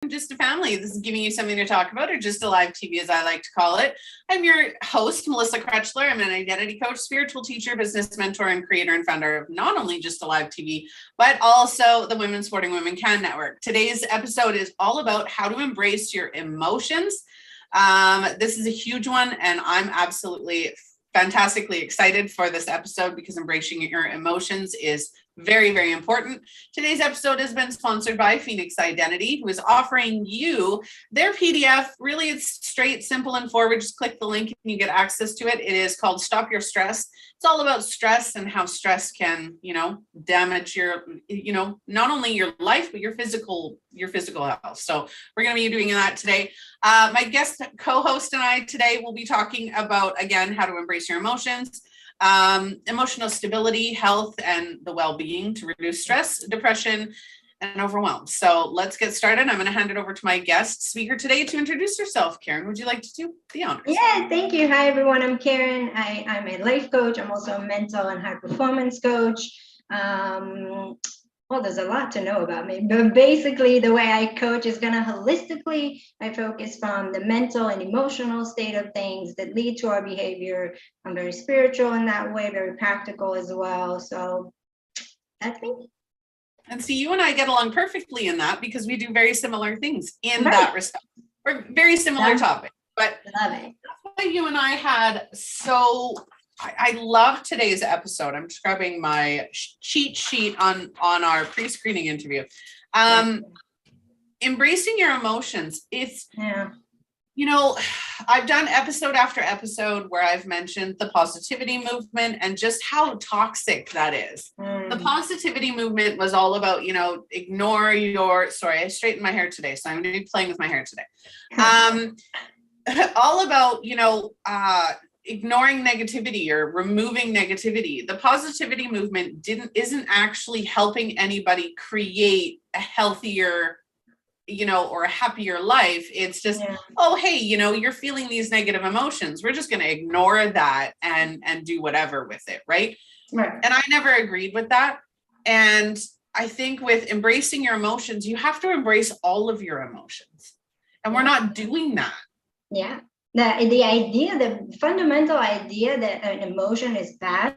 Just a family. This is giving you something to talk about, or just a live TV, as I like to call it. I'm your host, Melissa Krechler. I'm an identity coach, spiritual teacher, business mentor, and creator and founder of not only Just a Live TV, but also the Women Supporting Women Can Network. Today's episode is all about how to embrace your emotions. This is a huge one, and I'm absolutely fantastically excited for this episode because embracing your emotions is very, very important. Today's episode has been sponsored by Phoenix Identity, who is offering you their PDF. Really, it's straight, simple, and forward. Just click the link and you get access to it. It is called Stop Your Stress. It's all about stress and how stress can, damage your, not only your life, but your physical health. So we're going to be doing that today. My guest co-host and I today will be talking about, again, how to embrace your emotions, emotional stability, health, and the well-being to reduce stress, depression, and overwhelm. So let's get started. I'm going to hand it over to my guest speaker today to introduce herself. Karin, would you like to do the honors? Yeah, thank you. Hi, everyone. I'm Karin. I'm a life coach. I'm also a mental and high performance coach. Well, there's a lot to know about me, but basically the way I coach is going to holistically, I focus from the mental and emotional state of things that lead to our behavior. I'm very spiritual in that way, very practical as well. So that's me. And see, you and I get along perfectly in that because we do very similar things in that respect. We're very similar topics, but that's why you and I had I love today's episode. I'm just grabbing my cheat sheet on our pre-screening interview. Embracing your emotions. I've done episode after episode where I've mentioned the positivity movement and just how toxic that is. The positivity movement was all about, ignore your, sorry, I straightened my hair today, so I'm going to be playing with my hair today. All about, ignoring negativity or removing negativity. The positivity movement isn't actually helping anybody create a healthier, or a happier life. It's just, oh, hey, you're feeling these negative emotions. We're just going to ignore that and do whatever with it. Right. And I never agreed with that. And I think with embracing your emotions, you have to embrace all of your emotions. And we're not doing that. Yeah. The fundamental idea that an emotion is bad,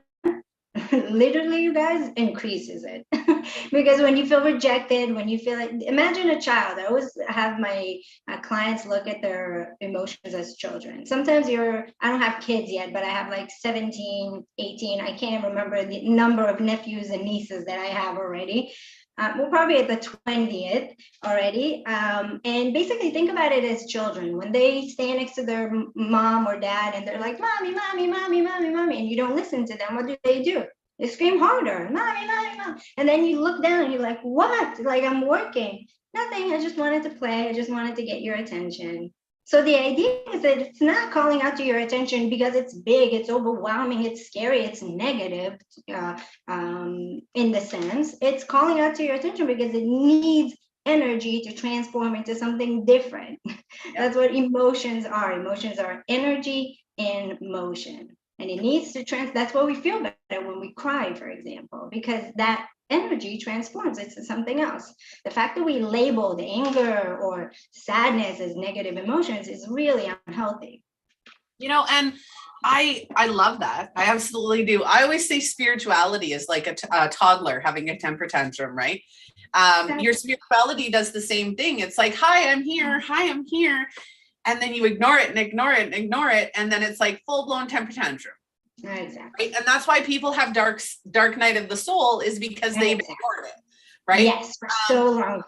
literally, you guys, increases it. Because when you feel rejected, when you feel like, imagine a child. I always have my clients look at their emotions as children. Sometimes I don't have kids yet, but I have like 17, 18. I can't remember the number of nephews and nieces that I have already. We're probably at the 20th already. And basically think about it as children. When they stand next to their mom or dad and they're like, mommy, mommy, mommy, mommy, mommy, and you don't listen to them, what do? They scream harder, mommy, mommy, mommy. And then you look down and you're like, what? Like, I'm working. Nothing. I just wanted to play. I just wanted to get your attention. So the idea is that it's not calling out to your attention because it's big, it's overwhelming, it's scary, it's negative in the sense. It's calling out to your attention because it needs energy to transform into something different. That's what emotions are. Emotions are energy in motion. And it needs to that's why we feel better when we cry, for example, because that energy transforms it to something else. The fact that we label the anger or sadness as negative emotions is really unhealthy. And I love that. I absolutely do. I always say spirituality is like a toddler having a temper tantrum, right? Your spirituality does the same thing. It's like, hi, I'm here. Hi, I'm here. And then you ignore it and ignore it and ignore it. And then it's like full-blown temper tantrum. Exactly. Right? And that's why people have dark night of the soul, is because they've ignored it. Right. Yes, for so long.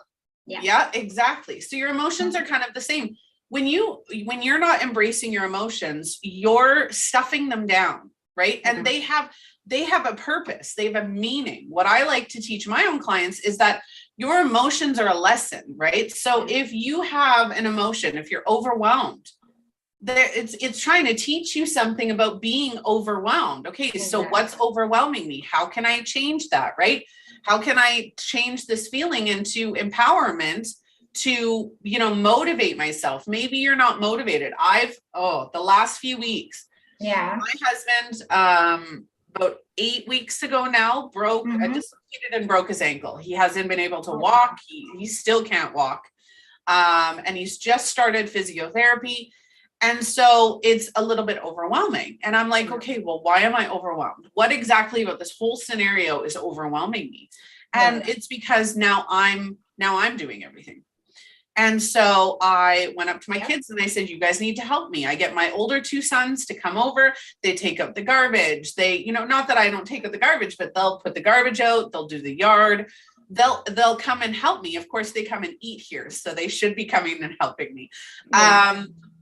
Yeah, exactly. So your emotions are kind of the same. When you're not embracing your emotions, you're stuffing them down. Right. And they have a purpose. They have a meaning. What I like to teach my own clients is that your emotions are a lesson, right? So if you have an emotion, if you're overwhelmed, it's trying to teach you something about being overwhelmed. Okay, so what's overwhelming me? How can I change that, right? How can I change this feeling into empowerment to, motivate myself? Maybe you're not motivated. The last few weeks, my husband, about 8 weeks ago now, dislocated and broke his ankle. He hasn't been able to walk. He still can't walk. and he's just started physiotherapy. And so it's a little bit overwhelming. And I'm like, okay, well, why am I overwhelmed? What exactly about this whole scenario is overwhelming me? And it's because now I'm doing everything. And so I went up to my kids and I said, you guys need to help me. I get my older two sons to come over. They take out the garbage. They, not that I don't take out the garbage, but they'll put the garbage out. They'll do the yard. They'll come and help me. Of course, they come and eat here, so they should be coming and helping me.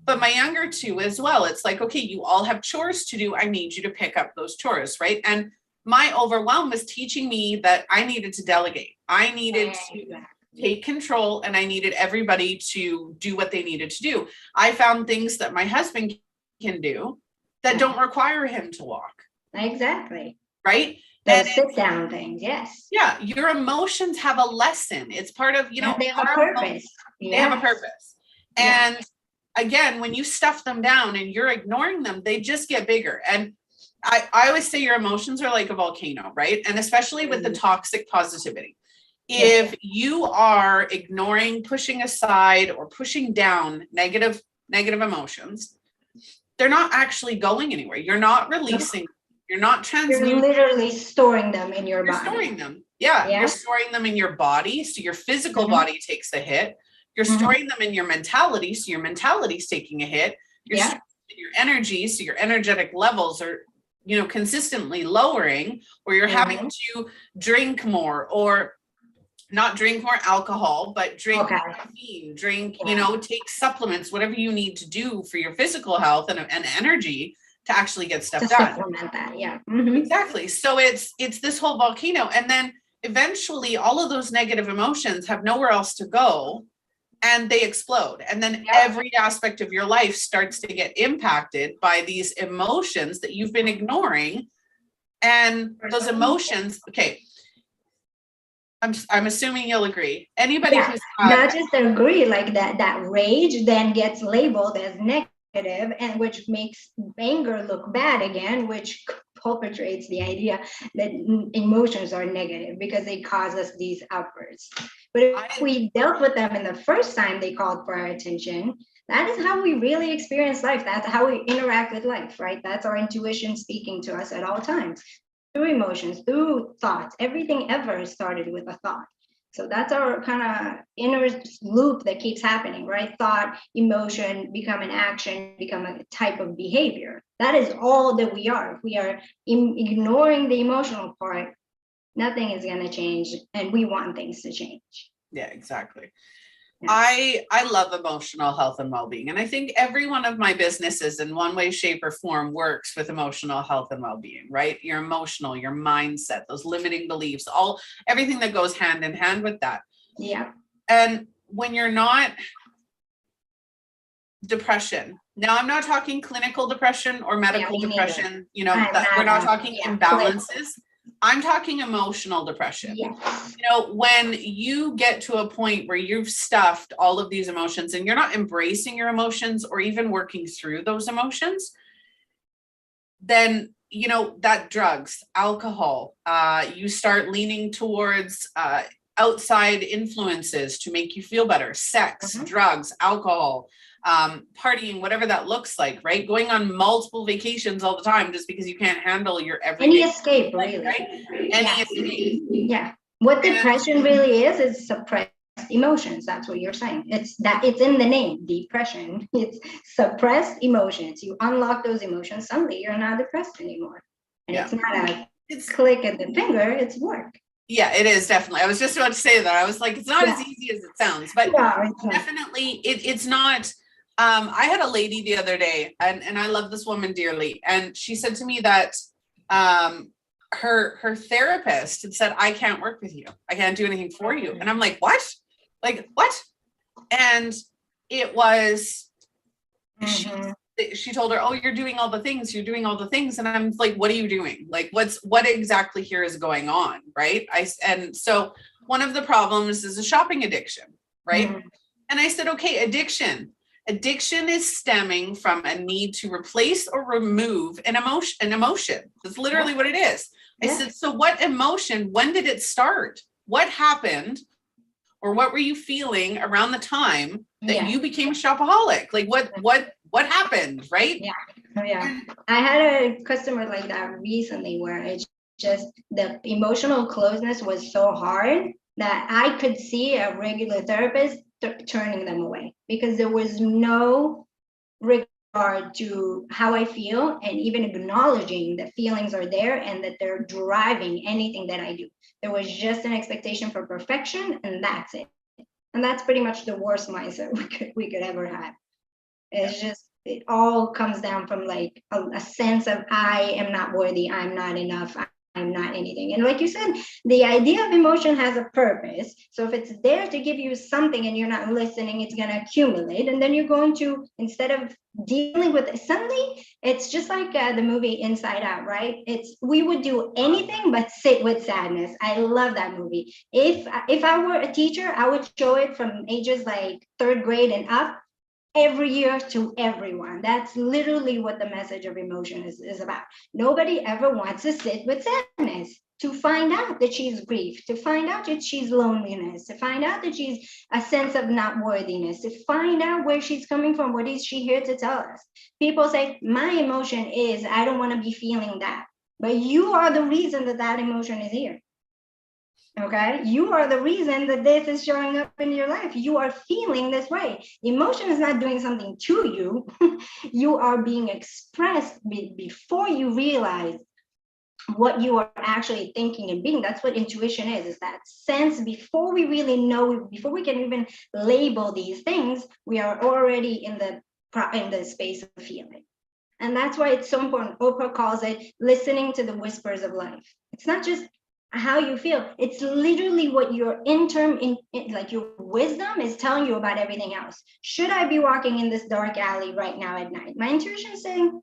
But my younger two as well. It's like, okay, you all have chores to do. I need you to pick up those chores, right? And my overwhelm was teaching me that I needed to delegate. I needed to take control, and I needed everybody to do what they needed to do. I found things that my husband can do that don't require him to walk. Exactly. Right? Those sit down things. Yes. Yeah. Your emotions have a lesson. It's part of, they have a purpose. They have a purpose. And again, when you stuff them down and you're ignoring them, they just get bigger. And I always say your emotions are like a volcano, right? And especially with the toxic positivity. If you are ignoring, pushing aside, or pushing down negative emotions, they're not actually going anywhere. You're not releasing. You're not transmuting. You're literally storing them in your body. You're storing them. Yeah. You're storing them in your body. So your physical body takes a hit. You're storing them in your mentality. So your mentality's taking a hit. You're storing your energy. So your energetic levels are, consistently lowering, or you're having to drink more, or not drink more alcohol, but drink caffeine, take supplements, whatever you need to do for your physical health and energy to actually get stuff done. Supplement that, Exactly. So it's this whole volcano. And then eventually all of those negative emotions have nowhere else to go, and they explode. And then every aspect of your life starts to get impacted by these emotions that you've been ignoring. And those emotions, I'm assuming you'll agree. Anybody who's not just agree, like that rage then gets labeled as negative, and which makes anger look bad again, which perpetrates the idea that emotions are negative because they cause us these outbursts. But if we dealt with them in the first time they called for our attention, that is how we really experience life. That's how we interact with life, right? That's our intuition speaking to us at all times. Through emotions, through thoughts. Everything ever started with a thought. So that's our kind of inner loop that keeps happening, right? Thought, emotion, become an action, become a type of behavior. That is all that we are. If we are ignoring the emotional part, nothing is going to change, and we want things to change. Yeah, exactly. I love emotional health and well-being. And I think every one of my businesses in one way, shape, or form works with emotional health and well-being, right? Your emotional, your mindset, those limiting beliefs, everything that goes hand in hand with that. Yeah. And when you're not depression, now I'm not talking clinical depression or medical depression, we're not talking imbalances. I'm talking emotional depression. Yes. When you get to a point where you've stuffed all of these emotions and you're not embracing your emotions or even working through those emotions, then, that drugs, alcohol, you start leaning towards outside influences to make you feel better, sex, drugs, alcohol, partying, whatever that looks like, right? Going on multiple vacations all the time just because you can't handle your everyday. Any escape, really. Right? Any escape. Yeah. What depression really is suppressed emotions. That's what you're saying. It's in the name, depression. It's suppressed emotions. You unlock those emotions, suddenly you're not depressed anymore. And it's not it's click at the finger, it's work. Yeah, it is definitely. I was just about to say that. I was like, it's not as easy as it sounds, but definitely it's not. I had a lady the other day, and I love this woman dearly. And she said to me that her therapist had said, I can't work with you. I can't do anything for you. And I'm like, what? Like, what? And it was, she told her, oh, you're doing all the things. You're doing all the things. And I'm like, what are you doing? Like, what exactly here is going on? Right. And so one of the problems is a shopping addiction. Right. And I said, okay, addiction is stemming from a need to replace or remove an emotion. That's literally what it is. I said, so what emotion, when did it start? What happened? or what were you feeling around the time that you became a shopaholic? Like what happened, right? Yeah. I had a customer like that recently where it's just the emotional closeness was so hard that I could see a regular therapist turning them away because there was no regard to how I feel and even acknowledging that feelings are there and that they're driving anything that I do. There was just an expectation for perfection, and that's it. And that's pretty much the worst mindset we could ever have. It's just, it all comes down from like a sense of I am not worthy, I'm not enough, I'm not anything. And like you said, the idea of emotion has a purpose. So if it's there to give you something and you're not listening, it's going to accumulate. And then you're going to, instead of dealing with it, suddenly it's just like the movie Inside Out, right? We would do anything but sit with sadness. I love that movie. If I were a teacher, I would show it from ages like 3rd grade and up every year to everyone. That's literally what the message of emotion is about. Nobody ever wants to sit with sadness, to find out that she's grief, to find out that she's loneliness, to find out that she's a sense of not worthiness, to find out where she's coming from. What is she here to tell us? People say, my emotion is, I don't want to be feeling that. But you are the reason that that emotion is here. Okay, you are the reason that this is showing up in your life. You are feeling this way. Emotion is not doing something to you. You are being expressed before you realize what you are actually thinking and being. That's what intuition is that sense before we really know, before we can even label these things, we are already in the space of feeling. And that's why it's so important. Oprah calls it listening to the whispers of life. It's not just how you feel, it's literally what your like your wisdom is telling you about everything else. Should I be walking in this dark alley right now at night? My intuition is saying,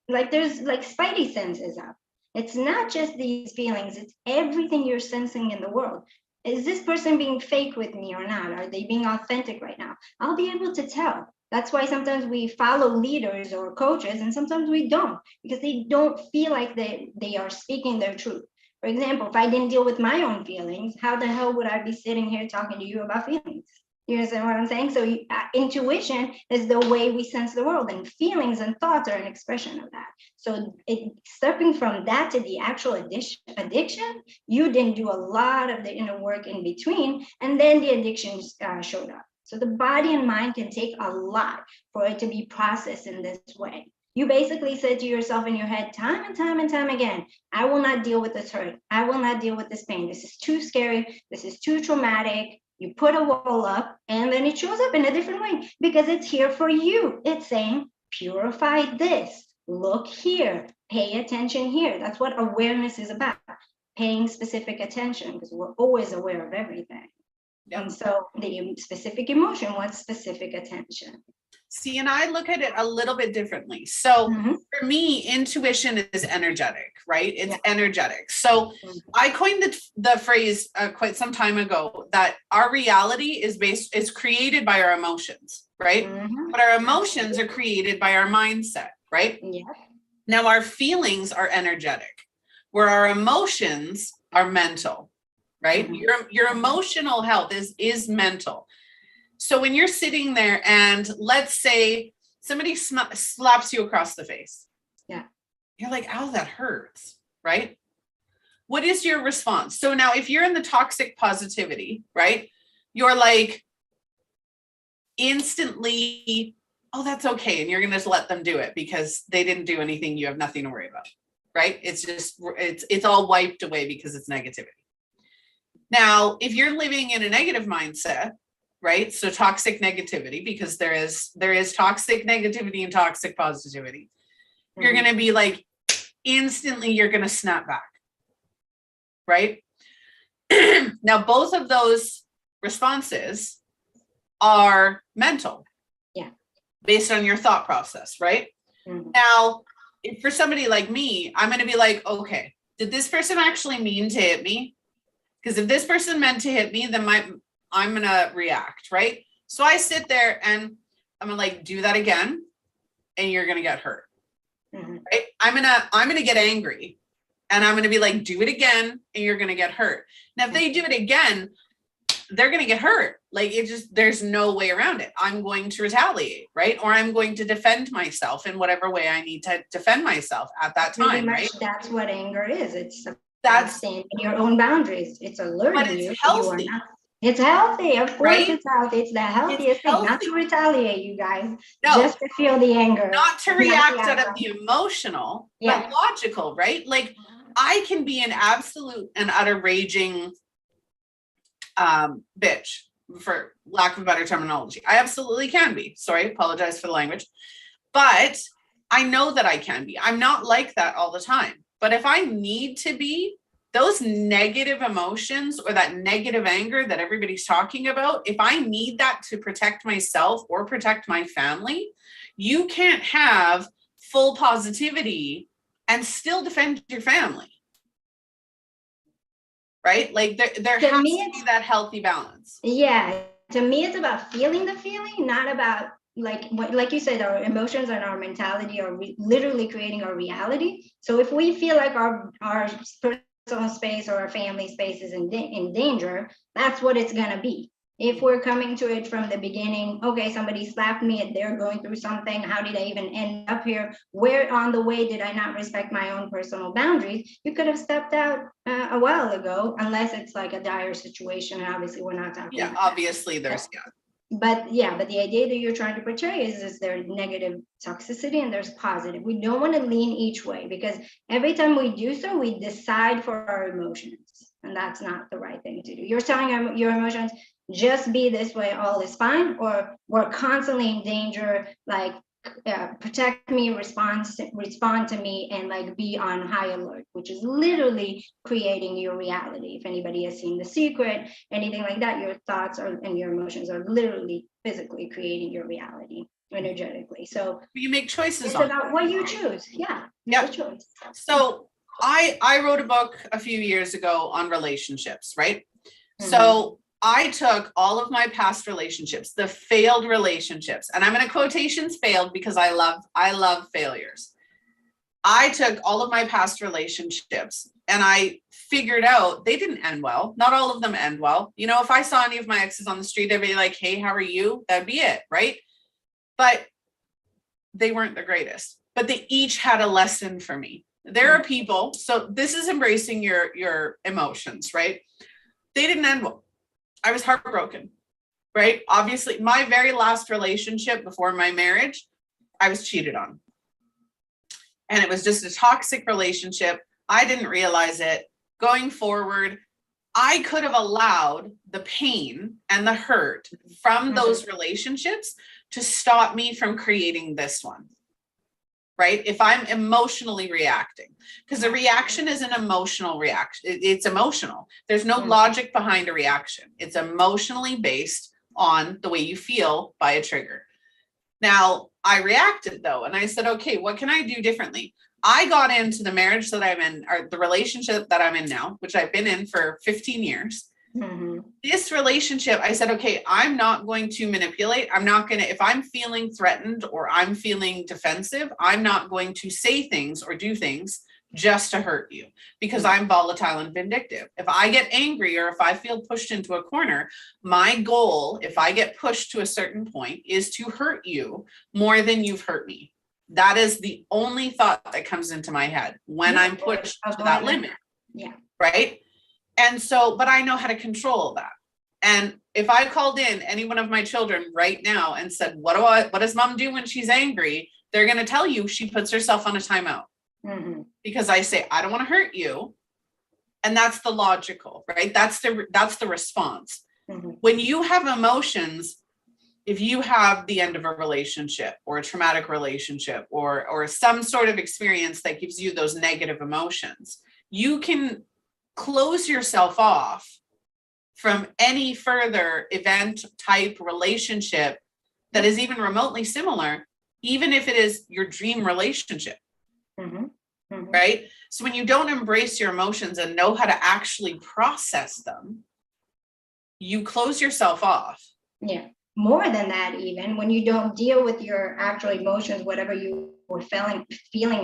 like, there's like spidey senses up. It's not just these feelings, it's everything you're sensing in the world. Is this person being fake with me or not? Are they being authentic right now? I'll be able to tell. That's why sometimes we follow leaders or coaches and sometimes we don't, because they don't feel like they are speaking their truth. For example, if I didn't deal with my own feelings, how the hell would I be sitting here talking to you about feelings? You understand what I'm saying? So intuition is the way we sense the world, and feelings and thoughts are an expression of that. So stepping from that to the actual addiction, you didn't do a lot of the inner work in between, and then the addiction showed up. So the body and mind can take a lot for it to be processed in this way. You basically said to yourself in your head time and time and time again, I will not deal with this hurt. I will not deal with this pain. This is too scary. This is too traumatic. You put a wall up and then it shows up in a different way because it's here for you. It's saying, purify this. Look here. Pay attention here. That's what awareness is about. Paying specific attention, because we're always aware of everything. Yep. And so the specific emotion wants specific attention. See, and I look at it a little bit differently. So for me, intuition is energetic, right? It's energetic. So I coined the phrase quite some time ago that our reality is created by our emotions, right? But our emotions are created by our mindset, right? Yeah. Now our feelings are energetic, where our emotions are mental, right? Your emotional health is mental. So when you're sitting there and let's say somebody slaps you across the face. Yeah. You're like, ow, that hurts, right? What is your response? So now if you're in the toxic positivity, right? You're like instantly, oh, that's okay. And you're going to just let them do it because they didn't do anything. You have nothing to worry about, right? It's just, it's all wiped away because it's negativity. Now, if you're living in a negative mindset, right? So toxic negativity, because there is toxic negativity and toxic positivity. You're going to be like, instantly, you're going to snap back, right? Now, both of those responses are mental, based on your thought process, right? Now, if for somebody like me, I'm going to be like, okay, did this person actually mean to hit me? Because if this person meant to hit me, then I'm going to react, right? So I sit there and I'm going to like, do that again. And you're going to get hurt, right? I'm going to get angry and I'm going to be like, do it again. And you're going to get hurt. Now, if they do it again, they're going to get hurt. Like it just, there's no way around it. I'm going to retaliate, right? Or I'm going to defend myself in whatever way I need to defend myself at that time, Pretty much right? that's what anger is. It's That's standing your own boundaries. It's alerting it's you healthy. You are not. It's healthy, of course, right? it's healthy. It's the healthiest thing, not to retaliate, you guys, No, just to feel the anger. not to react out of the emotional, but logical, right? Like I can be an absolute and utter raging bitch, for lack of a better terminology. I absolutely can be. Sorry, apologize for the language. But I know that I can be. I'm not like that all the time. But if I need to be, those negative emotions or that negative anger that everybody's talking about, if I need that to protect myself or protect my family, you can't have full positivity and still defend your family. Right? Like there has to be that healthy balance. Yeah. To me, it's about feeling the feeling, not about like you said, our emotions and our mentality are literally creating our reality. So if we feel like our personal space or our family space is in danger, that's what it's going to be. If we're coming to it from the beginning, okay, somebody slapped me and they're going through something. How did I even end up here? Where on the way did I not respect my own personal boundaries? You could have stepped out a while ago, unless it's like a dire situation. And obviously we're not talking about obviously there's, But the idea that you're trying to portray is there's negative toxicity and there's positive. We don't want to lean each way, because every time we do so, we decide for our emotions. And that's not the right thing to do. You're telling your emotions, just be this way, all is fine, or we're constantly in danger, like protect me, respond to me, and like be on high alert, which is literally creating your reality. If anybody has seen The Secret, anything like that, your thoughts and your emotions are literally physically creating your reality energetically. So you make choices. It's about what you choose. Yeah. Choice. So I wrote a book a few years ago on relationships, right? Mm-hmm. So I took all of my past relationships, the failed relationships, and I'm in quotations failed because I love failures. I took all of my past relationships and I figured out they didn't end well. Not all of them end well. You know, if I saw any of my exes on the street, I'd be like, hey, how are you? That'd be it, right? But they weren't the greatest, but they each had a lesson for me. There are people, so this is embracing your emotions, right? They didn't end well. I was heartbroken, right? Obviously, my very last relationship before my marriage, I was cheated on. And it was just a toxic relationship. I didn't realize it. Going forward, I could have allowed the pain and the hurt from those relationships to stop me from creating this one. Right? If I'm emotionally reacting, because a reaction is an emotional reaction. It's emotional. There's no logic behind a reaction. It's emotionally based on the way you feel by a trigger. Now, I reacted though, and I said, okay, what can I do differently? I got into the marriage that I'm in, or the relationship that I'm in now, which I've been in for 15 years. Mm-hmm. This relationship, I said, okay, I'm not going to manipulate. I'm not going to, if I'm feeling threatened or I'm feeling defensive, I'm not going to say things or do things just to hurt you, because I'm volatile and vindictive. If I get angry or if I feel pushed into a corner, my goal, if I get pushed to a certain point, is to hurt you more than you've hurt me. That is the only thought that comes into my head when I'm pushed to that limit. Yeah. Right. And so, but I know how to control that. And if I called in any one of my children right now and said, what does mom do when she's angry? They're going to tell you she puts herself on a timeout. Mm-hmm. Because I say, I don't want to hurt you. And that's the logical, right? That's the response. Mm-hmm. When you have emotions, if you have the end of a relationship or a traumatic relationship or some sort of experience that gives you those negative emotions, you can close yourself off from any further event type relationship that is even remotely similar, even if it is your dream relationship. Mm-hmm. Mm-hmm. Right? So when you don't embrace your emotions and know how to actually process them, you close yourself off. Yeah. More than that, even when you don't deal with your actual emotions, whatever you or feeling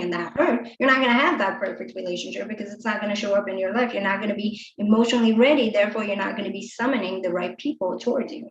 in that hurt, you're not going to have that perfect relationship because it's not going to show up in your life. You're not going to be emotionally ready. Therefore, you're not going to be summoning the right people towards you.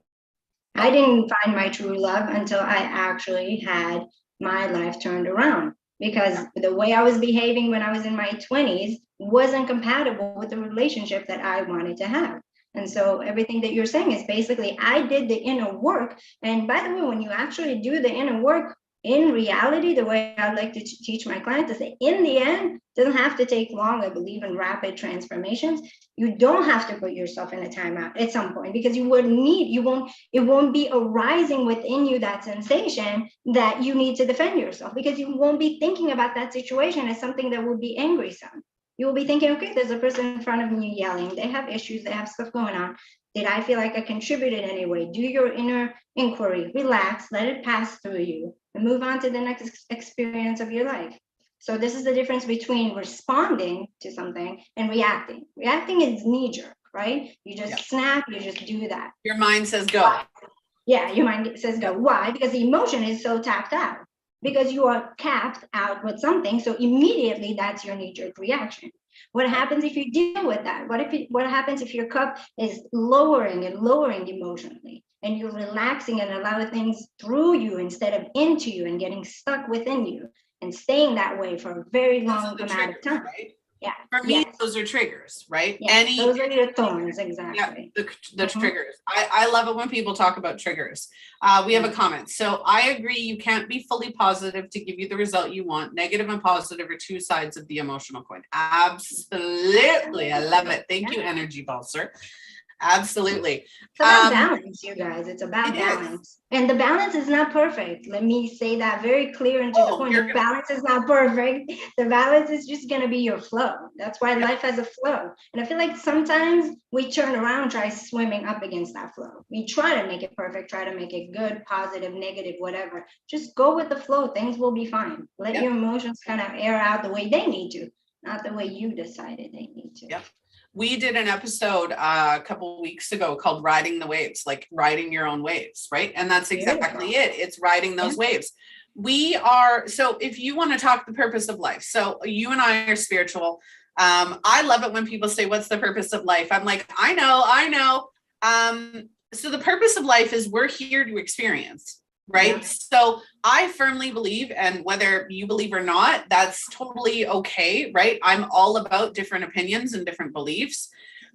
I didn't find my true love until I actually had my life turned around, because the way I was behaving when I was in my 20s wasn't compatible with the relationship that I wanted to have. And so everything that you're saying is basically, I did the inner work. And by the way, when you actually do the inner work, in reality, the way I like to teach my clients is that in the end, it doesn't have to take long. I believe in rapid transformations. You don't have to put yourself in a timeout at some point, because it won't be arising within you that sensation that you need to defend yourself, because you won't be thinking about that situation as something that would be angry-some. You will be thinking, okay, there's a person in front of me yelling. They have issues. They have stuff going on. Did I feel like I contributed anyway? Do your inner inquiry, relax, let it pass through you, and move on to the next experience of your life. So this is the difference between responding to something and reacting. Reacting is knee-jerk, right? You just snap, you just do that. Your mind says go. Yeah, your mind says go. Why? Because the emotion is so tapped out. Because you are capped out with something, so immediately that's your knee-jerk reaction. What happens if you deal with that? What happens if your cup is lowering and lowering emotionally, and you're relaxing and allowing things through you instead of into you and getting stuck within you and staying that way for a very long amount of time? Right? Yeah. For me, those are triggers, right? Yeah, those are your thorns, exactly. Yeah, the triggers. I love it when people talk about triggers. We have a comment. So I agree, you can't be fully positive to give you the result you want. Negative and positive are two sides of the emotional coin. Absolutely. I love it. Thank you, Energy Pulsar. Absolutely. It's about balance, you guys. It's about balance. And the balance is not perfect. Let me say that very clear and to the point. The balance is not perfect. The balance is just going to be your flow. That's why life has a flow. And I feel like sometimes we turn around, try swimming up against that flow. We try to make it perfect, try to make it good, positive, negative, whatever. Just go with the flow. Things will be fine. Let your emotions kind of air out the way they need to, not the way you decided they need to. Yep. We did an episode a couple of weeks ago called Riding the Waves, like riding your own waves, right? And that's exactly it. It's riding those waves. So if you want to talk the purpose of life, so you and I are spiritual. I love it when people say, what's the purpose of life? I'm like, I know. So the purpose of life is we're here to experience. Right. Yeah. So I firmly believe, and whether you believe or not, that's totally okay. Right. I'm all about different opinions and different beliefs,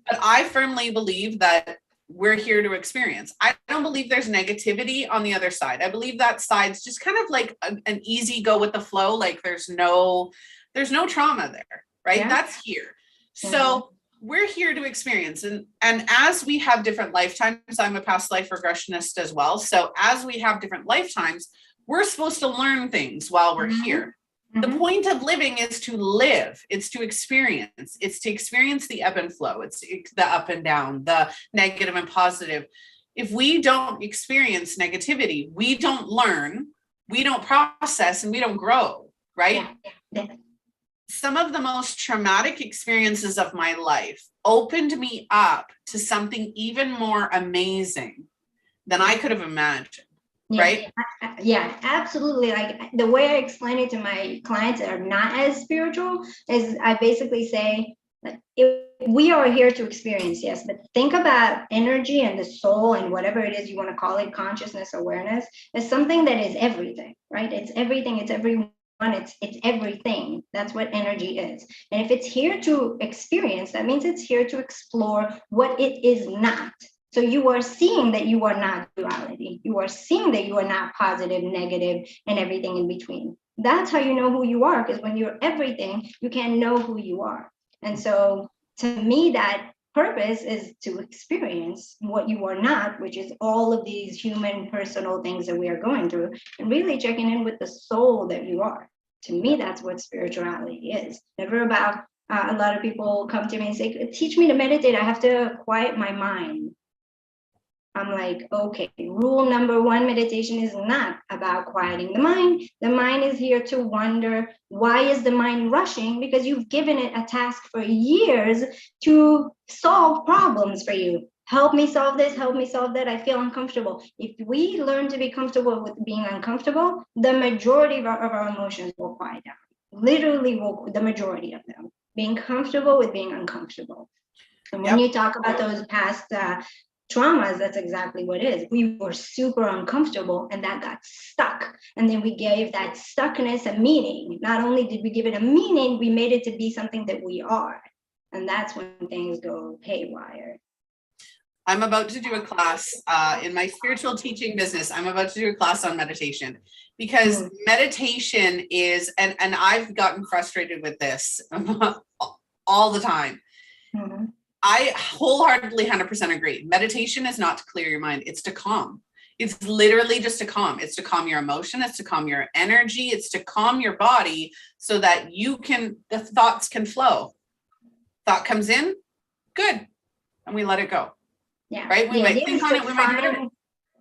but I firmly believe that we're here to experience. I don't believe there's negativity on the other side. I believe that side's just kind of like an easy go with the flow. Like there's no trauma there. Right. Yeah. That's here. Mm-hmm. So we're here to experience. And as we have different lifetimes, I'm a past life regressionist as well. So as we have different lifetimes, we're supposed to learn things while we're here. Mm-hmm. The point of living is to live. It's to experience. It's to experience the ebb and flow. It's the up and down, the negative and positive. If we don't experience negativity, we don't learn, we don't process, and we don't grow, right? Yeah. Some of the most traumatic experiences of my life opened me up to something even more amazing than I could have imagined. Yeah, right? Yeah, absolutely. Like the way I explain it to my clients that are not as spiritual is I basically say, we are here to experience, yes, but think about energy and the soul and whatever it is you want to call it, consciousness, awareness, as something that is everything, right? It's everything, it's everyone. It's everything. That's what energy is. And if it's here to experience, that means it's here to explore what it is not. So you are seeing that you are not duality. You are seeing that you are not positive, negative, and everything in between. That's how you know who you are, because when you're everything, you can't know who you are. And so to me, that purpose is to experience what you are not, which is all of these human personal things that we are going through, and really checking in with the soul that you are. To me, that's what spirituality is. Never about, a lot of people come to me and say, teach me to meditate. I have to quiet my mind. I'm like, okay, rule number one, meditation is not about quieting the mind. The mind is here to wonder, why is the mind rushing? Because you've given it a task for years to solve problems for you. help me solve this, help me solve that. I feel uncomfortable. If we learn to be comfortable with being uncomfortable, the majority of our emotions will quiet down. Literally, the majority of them. Being comfortable with being uncomfortable. And when you talk about those past traumas, that's exactly what it is. We were super uncomfortable and that got stuck. And then we gave that stuckness a meaning. Not only did we give it a meaning, we made it to be something that we are. And that's when things go haywire. I'm about to do a class in my spiritual teaching business. I'm about to do a class on meditation because meditation is, and I've gotten frustrated with this all the time. Mm-hmm. I wholeheartedly 100% agree. Meditation is not to clear your mind. It's to calm. It's literally just to calm. It's to calm your emotion. It's to calm your energy. It's to calm your body so that the thoughts can flow. Thought comes in, good. And we let it go. Yeah. Right? We might think on it. We might do it.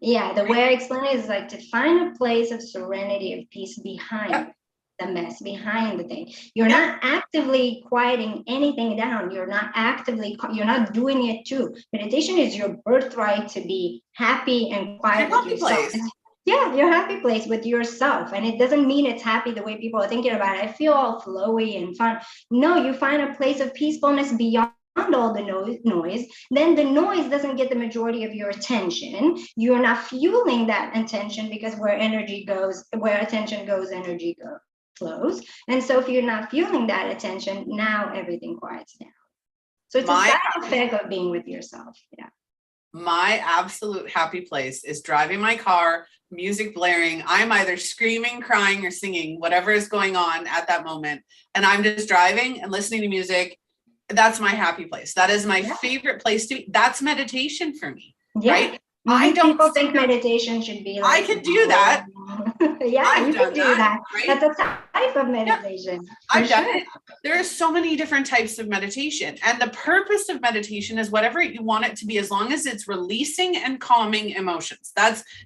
Yeah. The way I explain it is like to find a place of serenity, of peace behind the mess, behind the thing. You're not actively quieting anything down. You're not doing it too. Meditation is your birthright to be happy and quiet with yourself. Yeah, your happy place with yourself. And it doesn't mean it's happy the way people are thinking about it. I feel all flowy and fun. No, you find a place of peacefulness beyond all the noise, then the noise doesn't get the majority of your attention. You're not fueling that attention because where attention goes, energy flows. And so if you're not fueling that attention, now everything quiets down. So it's a side effect of being with yourself. Yeah. My absolute happy place is driving my car, music blaring. I'm either screaming, crying, or singing, whatever is going on at that moment. And I'm just driving and listening to music. That's my happy place. That is my favorite place to be. That's meditation for me, right? I don't think meditation should be like, I can do that. You can do that. Right? That's a type of meditation. I've done it. There are so many different types of meditation. And the purpose of meditation is whatever you want it to be, as long as it's releasing and calming emotions.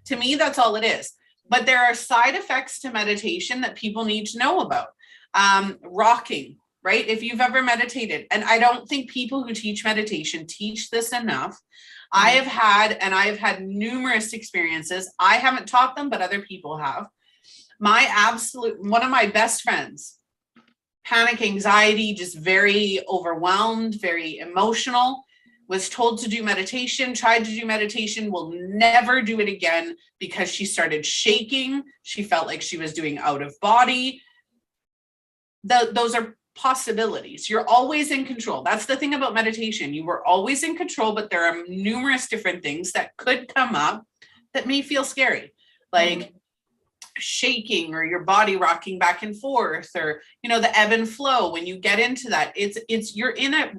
To me, that's all it is. But there are side effects to meditation that people need to know about. Rocking. Right? If you've ever meditated, and I don't think people who teach meditation teach this enough. I have had numerous experiences. I haven't taught them, but other people have. One of my best friends, panic, anxiety, just very overwhelmed, very emotional, was told to do meditation, tried to do meditation, will never do it again because she started shaking. She felt like she was doing out of body. Those are possibilities. You're always in control. That's the thing about meditation. You were always in control, but there are numerous different things that could come up that may feel scary, like shaking or your body rocking back and forth, or the ebb and flow. When you get into that, you're in a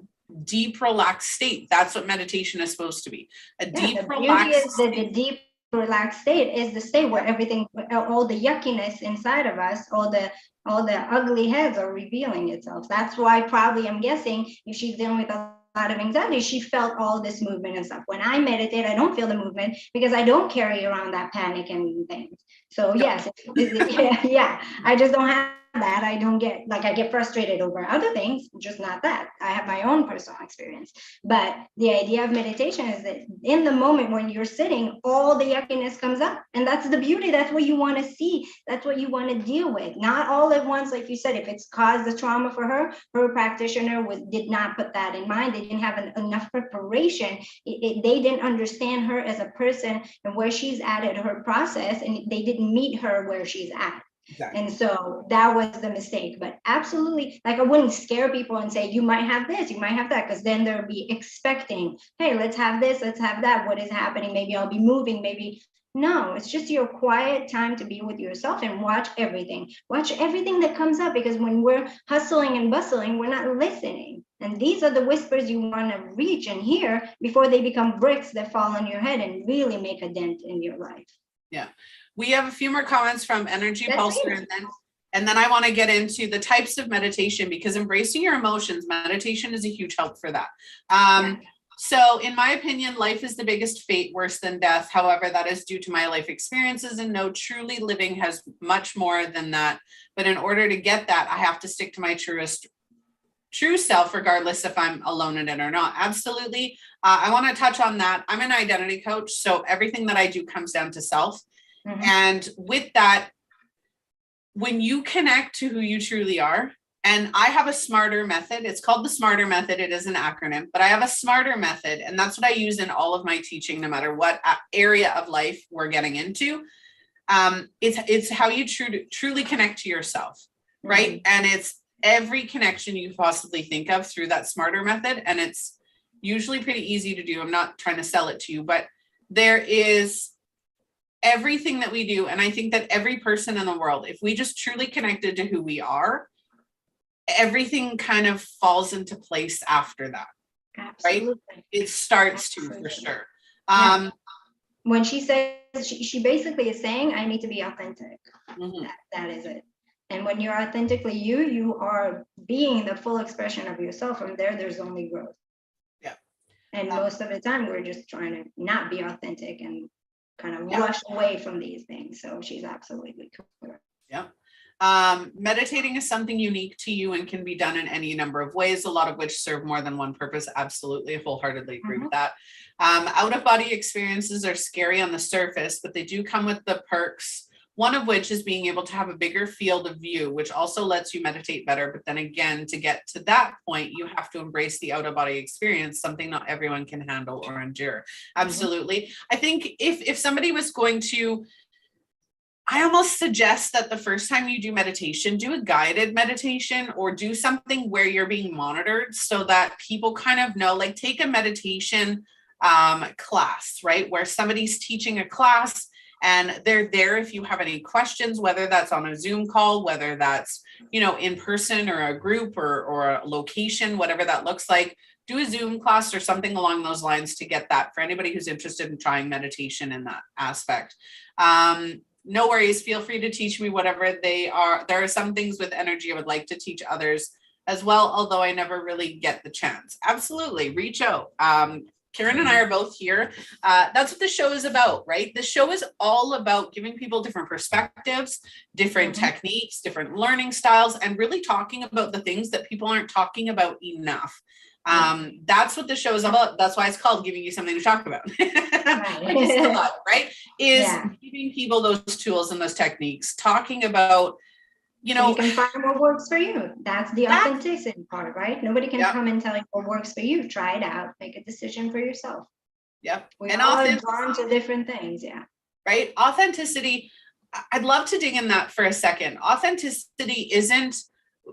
deep relaxed state. That's what meditation is supposed to be. Deep relaxed state. The deep relaxed state is the state where everything, all the yuckiness inside of us, all the ugly heads are revealing itself. That's why probably, I'm guessing, if she's dealing with a lot of anxiety, she felt all this movement and stuff. When I meditate, I don't feel the movement because I don't carry around that panic and things. So yes, I just don't have that. I don't get, I get frustrated over other things, just not that. I have my own personal experience. But the idea of meditation is that in the moment when you're sitting, all the yuckiness comes up. And that's the beauty. That's what you want to see. That's what you want to deal with. Not all at once, like you said. If it's caused a trauma for her practitioner did not put that in mind. They didn't have enough preparation. They didn't understand her as a person and where she's at in her process. And they didn't meet her where she's at. Exactly. And so that was the mistake. But absolutely, I wouldn't scare people and say, you might have this, you might have that, because then they'll be expecting, hey, let's have this, let's have that. What is happening? Maybe I'll be moving, maybe. No, it's just your quiet time to be with yourself and watch everything. Watch everything that comes up, because when we're hustling and bustling, we're not listening. And these are the whispers you want to reach and hear before they become bricks that fall on your head and really make a dent in your life. Yeah. We have a few more comments from Energy Pulsar, and then I want to get into the types of meditation, because embracing your emotions, meditation is a huge help for that. So in my opinion, life is the biggest fate, worse than death. However, that is due to my life experiences, and no, truly living has much more than that. But in order to get that, I have to stick to my truest true self, regardless if I'm alone in it or not. Absolutely. I want to touch on that. I'm an identity coach, so everything that I do comes down to self. Mm-hmm. And with that, when you connect to who you truly are, and I have a smarter method. It's called the smarter method. It is an acronym, but I have a smarter method. And that's what I use in all of my teaching, no matter what area of life we're getting into. It's how you truly connect to yourself, right? Mm-hmm. And it's every connection you possibly think of through that smarter method. And it's usually pretty easy to do. I'm not trying to sell it to you, but there is everything that we do. And I think that every person in the world, if we just truly connected to who we are, everything kind of falls into place after that. Absolutely. Right? It starts to, for sure. When she says, she basically is saying, I need to be authentic. Mm-hmm. That is it. And when you're authentically you are being the full expression of yourself. From there's only growth. Yeah. And most of the time, we're just trying to not be authentic and kind of rush away from these things. So she's absolutely correct. Yeah. Meditating is something unique to you and can be done in any number of ways, a lot of which serve more than one purpose. Absolutely, wholeheartedly agree with that. Out-of-body experiences are scary on the surface, but they do come with the perks, one of which is being able to have a bigger field of view, which also lets you meditate better. But then again, to get to that point, you have to embrace the out-of-body experience, something not everyone can handle or endure. Absolutely. I think if somebody was going to, I almost suggest that the first time you do meditation, do a guided meditation or do something where you're being monitored so that people kind of know, like take a meditation class, right? Where somebody's teaching a class and they're there if you have any questions, whether that's on a Zoom call, whether that's, in person or a group or a location, whatever that looks like. Do a Zoom class or something along those lines to get that for anybody who's interested in trying meditation in that aspect. No worries. Feel free to teach me whatever they are. There are some things with energy I would like to teach others as well, although I never really get the chance. Absolutely. Reach out. Karin and I are both here. That's what the show is about, right? The show is all about giving people different perspectives, different techniques, different learning styles, and really talking about the things that people aren't talking about enough. That's what the show is about. That's why it's called Giving You Something to Talk About. Right? Is giving people those tools and those techniques, talking about, so you can find what works for you. That's the authenticity part, right? Nobody can come and tell you what works for you. Try it out. Make a decision for yourself. Yep. We all are drawn to different things. Yeah. Right. Authenticity. I'd love to dig in that for a second. Authenticity isn't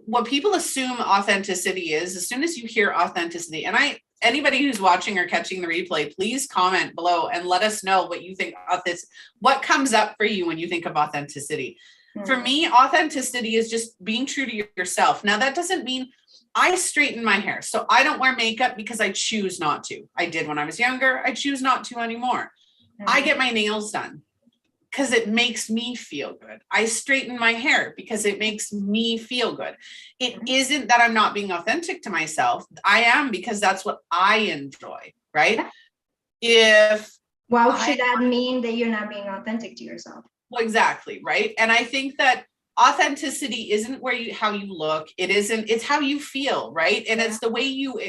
what people assume authenticity is. As soon as you hear authenticity, and anybody who's watching or catching the replay, please comment below and let us know what you think of this. What comes up for you when you think of authenticity? For me, authenticity is just being true to yourself. Now, that doesn't mean I straighten my hair. So I don't wear makeup because I choose not to. I did when I was younger. I choose not to anymore. I get my nails done because it makes me feel good. I straighten my hair because it makes me feel good. It isn't that I'm not being authentic to myself. I am, because that's what I enjoy, right? Why should that mean that you're not being authentic to yourself? Well, exactly, right? And I think that authenticity isn't how you look. It's how you feel, right? And it's the way you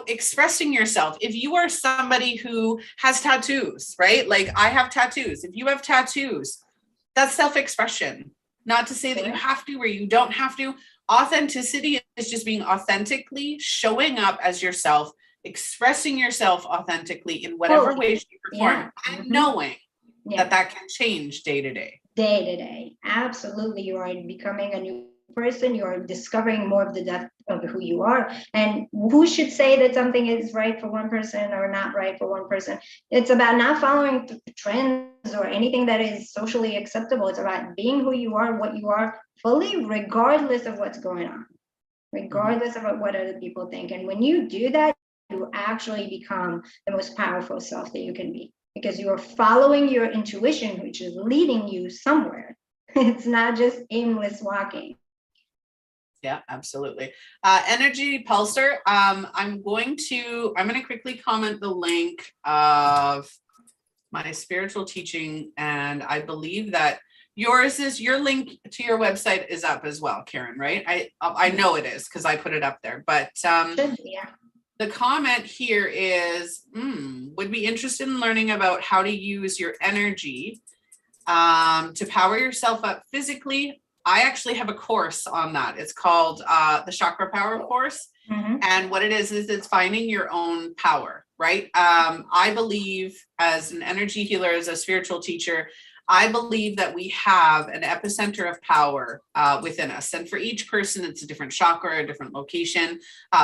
expressing yourself. If you are somebody who has tattoos, right? Like I have tattoos. If you have tattoos, that's self-expression. Not to say that you have to or you don't have to. Authenticity is just being authentically showing up as yourself, expressing yourself authentically in whatever way you perform, and knowing that can change day to day. Day to day. Absolutely. You are becoming a new person. You are discovering more of the depth of who you are. And who should say that something is right for one person or not right for one person? It's about not following trends or anything that is socially acceptable. It's about being who you are, what you are fully, regardless of what's going on, regardless of what other people think. And when you do that, you actually become the most powerful self that you can be, because you are following your intuition, which is leading you somewhere. It's not just aimless walking. Yeah, absolutely. Energy Pulsar. I'm going to quickly comment the link of my spiritual teaching. And I believe that Yours is, your link to your website is up as well, Karin, right? I know it is because I put it up there, but Yeah. the comment here is, would be interested in learning about how to use your energy to power yourself up physically. I actually have a course on that. It's called the Chakra Power course. And what it is it's finding your own power, right? I believe, as an energy healer, as a spiritual teacher, I believe that we have an epicenter of power within us. And for each person, it's a different chakra, a different location,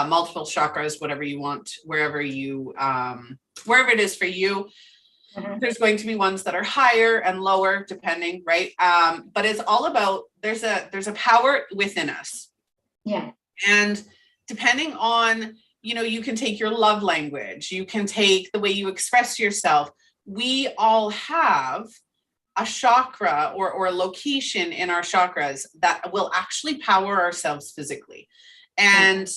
multiple chakras, whatever you want, wherever it is for you. There's going to be ones that are higher and lower, depending, right? But it's all about, there's a power within us. Yeah. And depending on, you can take your love language, you can take the way you express yourself. We all have a chakra or a location in our chakras that will actually power ourselves physically. And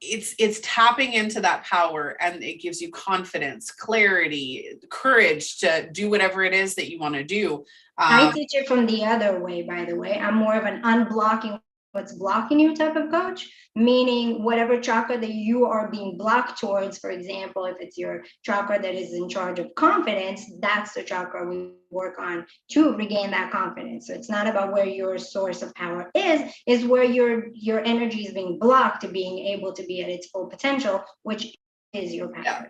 it's tapping into that power, and it gives you confidence, clarity, courage to do whatever it is that you want to do. I teach it from the other way, by the way. I'm more of an unblocking what's blocking you type of coach, meaning whatever chakra that you are being blocked towards. For example, if it's your chakra that is in charge of confidence, that's the chakra we work on to regain that confidence. So it's not about where your source of power is where your energy is being blocked to being able to be at its full potential, which is your power. Yeah.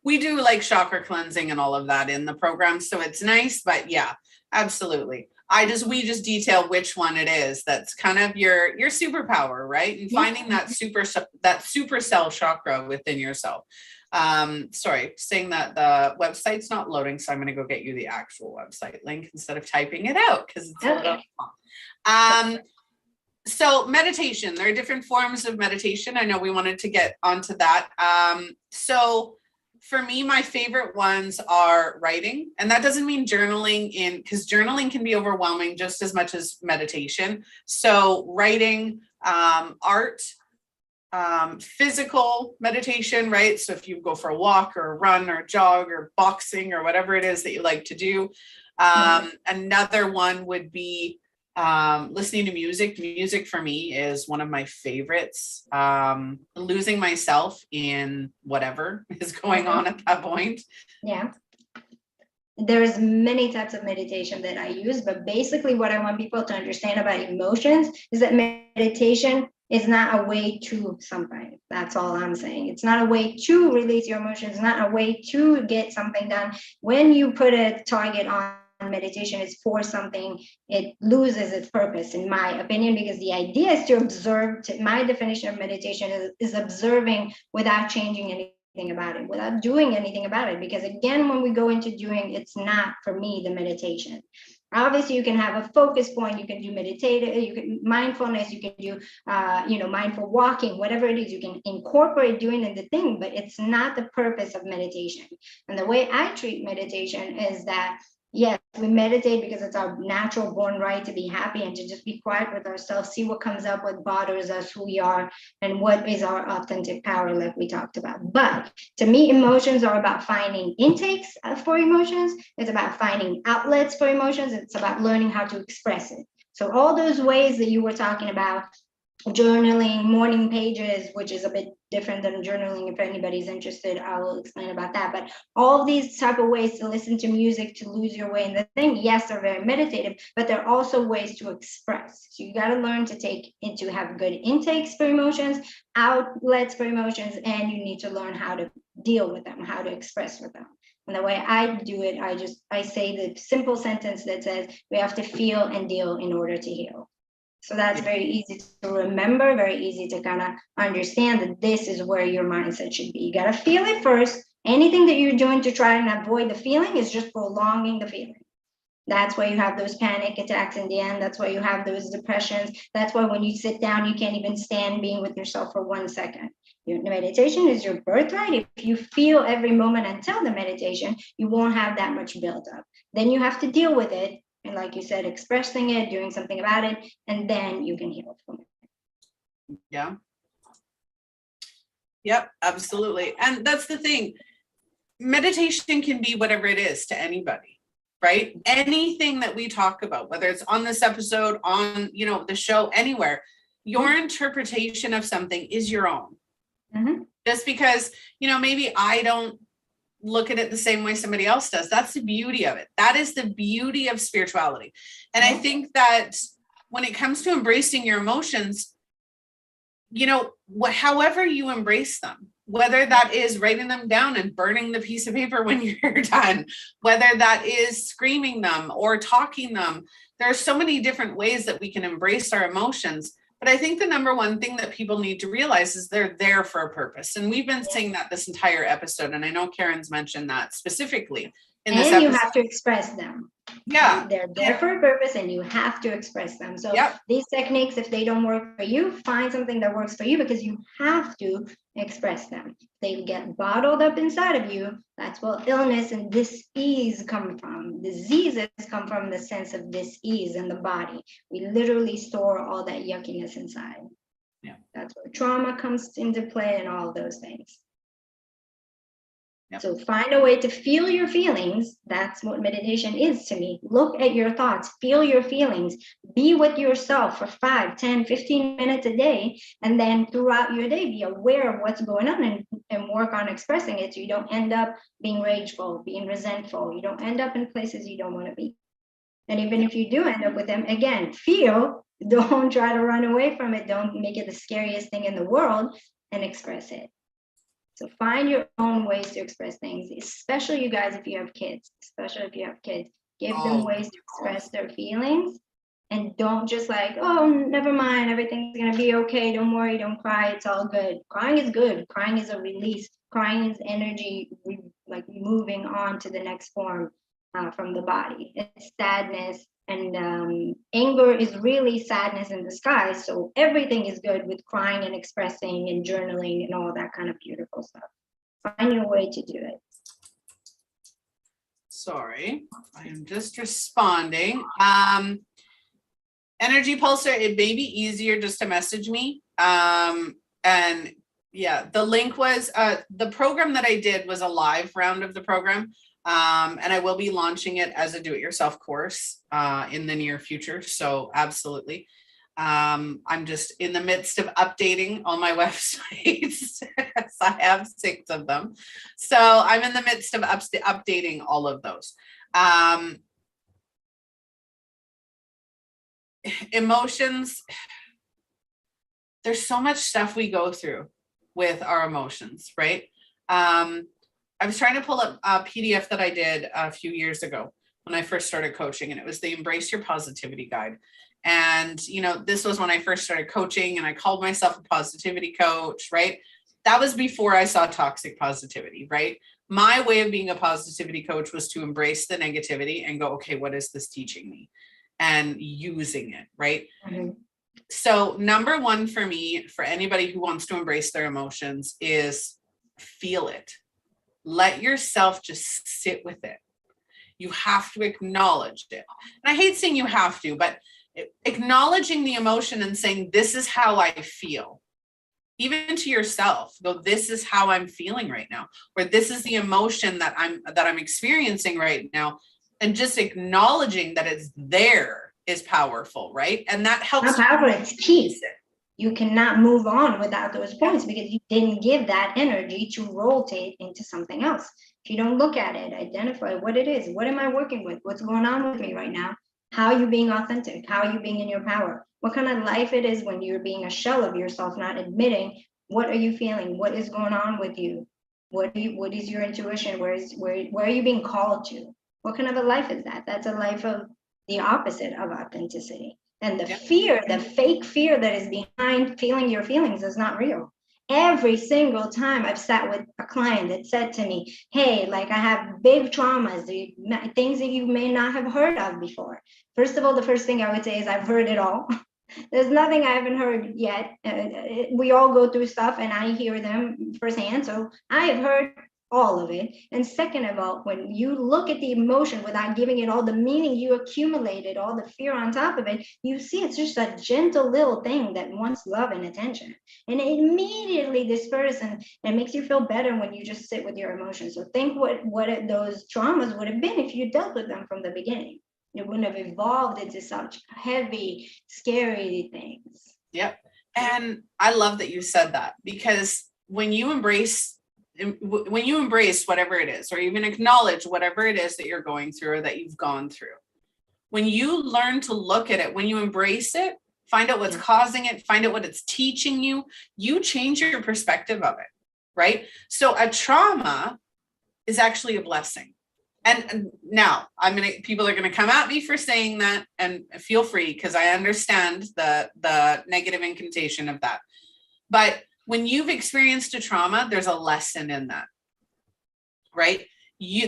We do like chakra cleansing and all of that in the program, so it's nice, but yeah, absolutely. We just detail which one it is that's kind of your superpower, right? And finding that super cell chakra within yourself. Sorry, saying that the website's not loading, so I'm going to go get you the actual website link instead of typing it out because it's a little long. So meditation, there are different forms of meditation. I know we wanted to get onto that. So for me, my favorite ones are writing, and that doesn't mean journaling because journaling can be overwhelming just as much as meditation. So writing, art, physical meditation, right? So if you go for a walk or a run or jog or boxing or whatever it is that you like to do. Another one would be listening to music. Music for me is one of my favorites. Losing myself in whatever is going on at that point. Yeah. There's many types of meditation that I use, but basically what I want people to understand about emotions is that meditation is not a way to something. That's all I'm saying. It's not a way to release your emotions, not a way to get something done. When you put a target on meditation is for something, it loses its purpose, in my opinion, because the idea is to observe. My definition of meditation is observing without changing anything about it, without doing anything about it. Because again, when we go into doing, it's not for me the meditation. Obviously, you can have a focus point, you can do meditative, you can mindfulness, you can do mindful walking, whatever it is, you can incorporate doing in the thing, but it's not the purpose of meditation. And the way I treat meditation is that yes, we meditate because it's our natural born right to be happy and to just be quiet with ourselves, see what comes up, what bothers us, who we are, and what is our authentic power, like we talked about. But to me, emotions are about finding intakes for emotions. It's about finding outlets for emotions. It's about learning how to express it. So all those ways that you were talking about, journaling, morning pages, which is a bit different than journaling. If anybody's interested, I will explain about that. But all these type of ways to listen to music, to lose your way in the thing, yes, they're very meditative, but they're also ways to express. So you got to learn to have good intakes for emotions, outlets for emotions, and you need to learn how to deal with them, how to express with them. And the way I do it, I say the simple sentence that says we have to feel and deal in order to heal. So that's very easy to remember, very easy to kind of understand that this is where your mindset should be. You got to feel it first. Anything that you're doing to try and avoid the feeling is just prolonging the feeling. That's why you have those panic attacks in the end. That's why you have those depressions. That's why when you sit down, you can't even stand being with yourself for 1 second. Your meditation is your birthright. If you feel every moment until the meditation, you won't have that much buildup. Then you have to deal with it. And like you said, expressing it, doing something about it, and then you can heal from it. Yeah. Yep, absolutely. And that's the thing. Meditation can be whatever it is to anybody, right? Anything that we talk about, whether it's on this episode, on, the show, anywhere, your interpretation of something is your own. Just because, maybe I don't look at it the same way somebody else does. That's the beauty of it. That is the beauty of spirituality. And I think that when it comes to embracing your emotions, however you embrace them, whether that is writing them down and burning the piece of paper when you're done, whether that is screaming them or talking them, there are so many different ways that we can embrace our emotions. But I think the number one thing that people need to realize is they're there for a purpose. And we've been saying that this entire episode. And I know Karen's mentioned that specifically in this episode. And you have to express them. Yeah. They're there for a purpose and you have to express them. So these techniques, if they don't work for you, find something that works for you, because you have to express them. They get bottled up inside of you. That's where illness and dis-ease come from. Diseases come from the sense of dis-ease in the body. We literally store all that yuckiness inside. Yeah. That's where trauma comes into play and all of those things. So find a way to feel your feelings. That's what meditation is to me. Look at your thoughts, feel your feelings, be with yourself for 5, 10, 15 minutes a day. And then throughout your day, be aware of what's going on and work on expressing it. So you don't end up being rageful, being resentful. You don't end up in places you don't want to be. And even if you do end up with them, again, feel, don't try to run away from it. Don't make it the scariest thing in the world, and express it. So find your own ways to express things, especially you guys, if you have kids, give them ways to express their feelings, and don't just like, oh, never mind, everything's going to be okay. Don't worry, don't cry. It's all good. Crying is good. Crying is a release. Crying is energy, like moving on to the next form from the body. It's sadness. And anger is really sadness in disguise. So everything is good with crying and expressing and journaling and all that kind of beautiful stuff. Find your way to do it. Sorry, I am just responding. Energy Pulsar, it may be easier just to message me. And yeah, the link was, the program that I did was a live round of the program. And I will be launching it as a do-it-yourself course in the near future. So absolutely. I'm just in the midst of updating all my websites. I have 6 of them. So I'm in the midst of updating all of those. Emotions. There's so much stuff we go through with our emotions, right? I was trying to pull up a PDF that I did a few years ago when I first started coaching, and it was the Embrace Your Positivity Guide. And, this was when I first started coaching, and I called myself a positivity coach, right? That was before I saw toxic positivity, right? My way of being a positivity coach was to embrace the negativity and go, okay, what is this teaching me? And using it, right? Mm-hmm. So number one for me, for anybody who wants to embrace their emotions, is feel it. Let yourself just sit with it. You have to acknowledge it. And I hate saying you have to, but acknowledging the emotion and saying, this is how I feel. Even to yourself, go, this is how I'm feeling right now, or this is the emotion that I'm experiencing right now. And just acknowledging that it's there is powerful, right? And that helps. Not powerful, it's key. You cannot move on without those points, because you didn't give that energy to rotate into something else. If you don't look at it, identify what it is. What am I working with? What's going on with me right now? How are you being authentic? How are you being in your power? What kind of life it is when you're being a shell of yourself, not admitting what are you feeling? What is going on with you? What is your intuition? Where are you being called to? What kind of a life is that? That's a life of the opposite of authenticity. And the fear, the fake fear that is behind feeling your feelings is not real. Every single time I've sat with a client that said to me, hey, like I have big traumas, things that you may not have heard of before. First of all, the first thing I would say is I've heard it all. There's nothing I haven't heard yet. We all go through stuff and I hear them firsthand. So I have heard all of it. And second of all, when you look at the emotion without giving it all the meaning you accumulated, all the fear on top of it, you see it's just a gentle little thing that wants love and attention. And immediately this person, it makes you feel better when you just sit with your emotions. So think what those traumas would have been if you dealt with them from the beginning. It wouldn't have evolved into such heavy, scary things. Yep. And I love that you said that, because when you embrace whatever it is, or even acknowledge whatever it is that you're going through or that you've gone through, when you learn to look at it, when you embrace it, find out what's causing it, find out what it's teaching you, you change your perspective of it, right? So a trauma is actually a blessing. And now people are going to come at me for saying that, and feel free, because I understand the negative incantation of that. But when you've experienced a trauma, there's a lesson in that, right?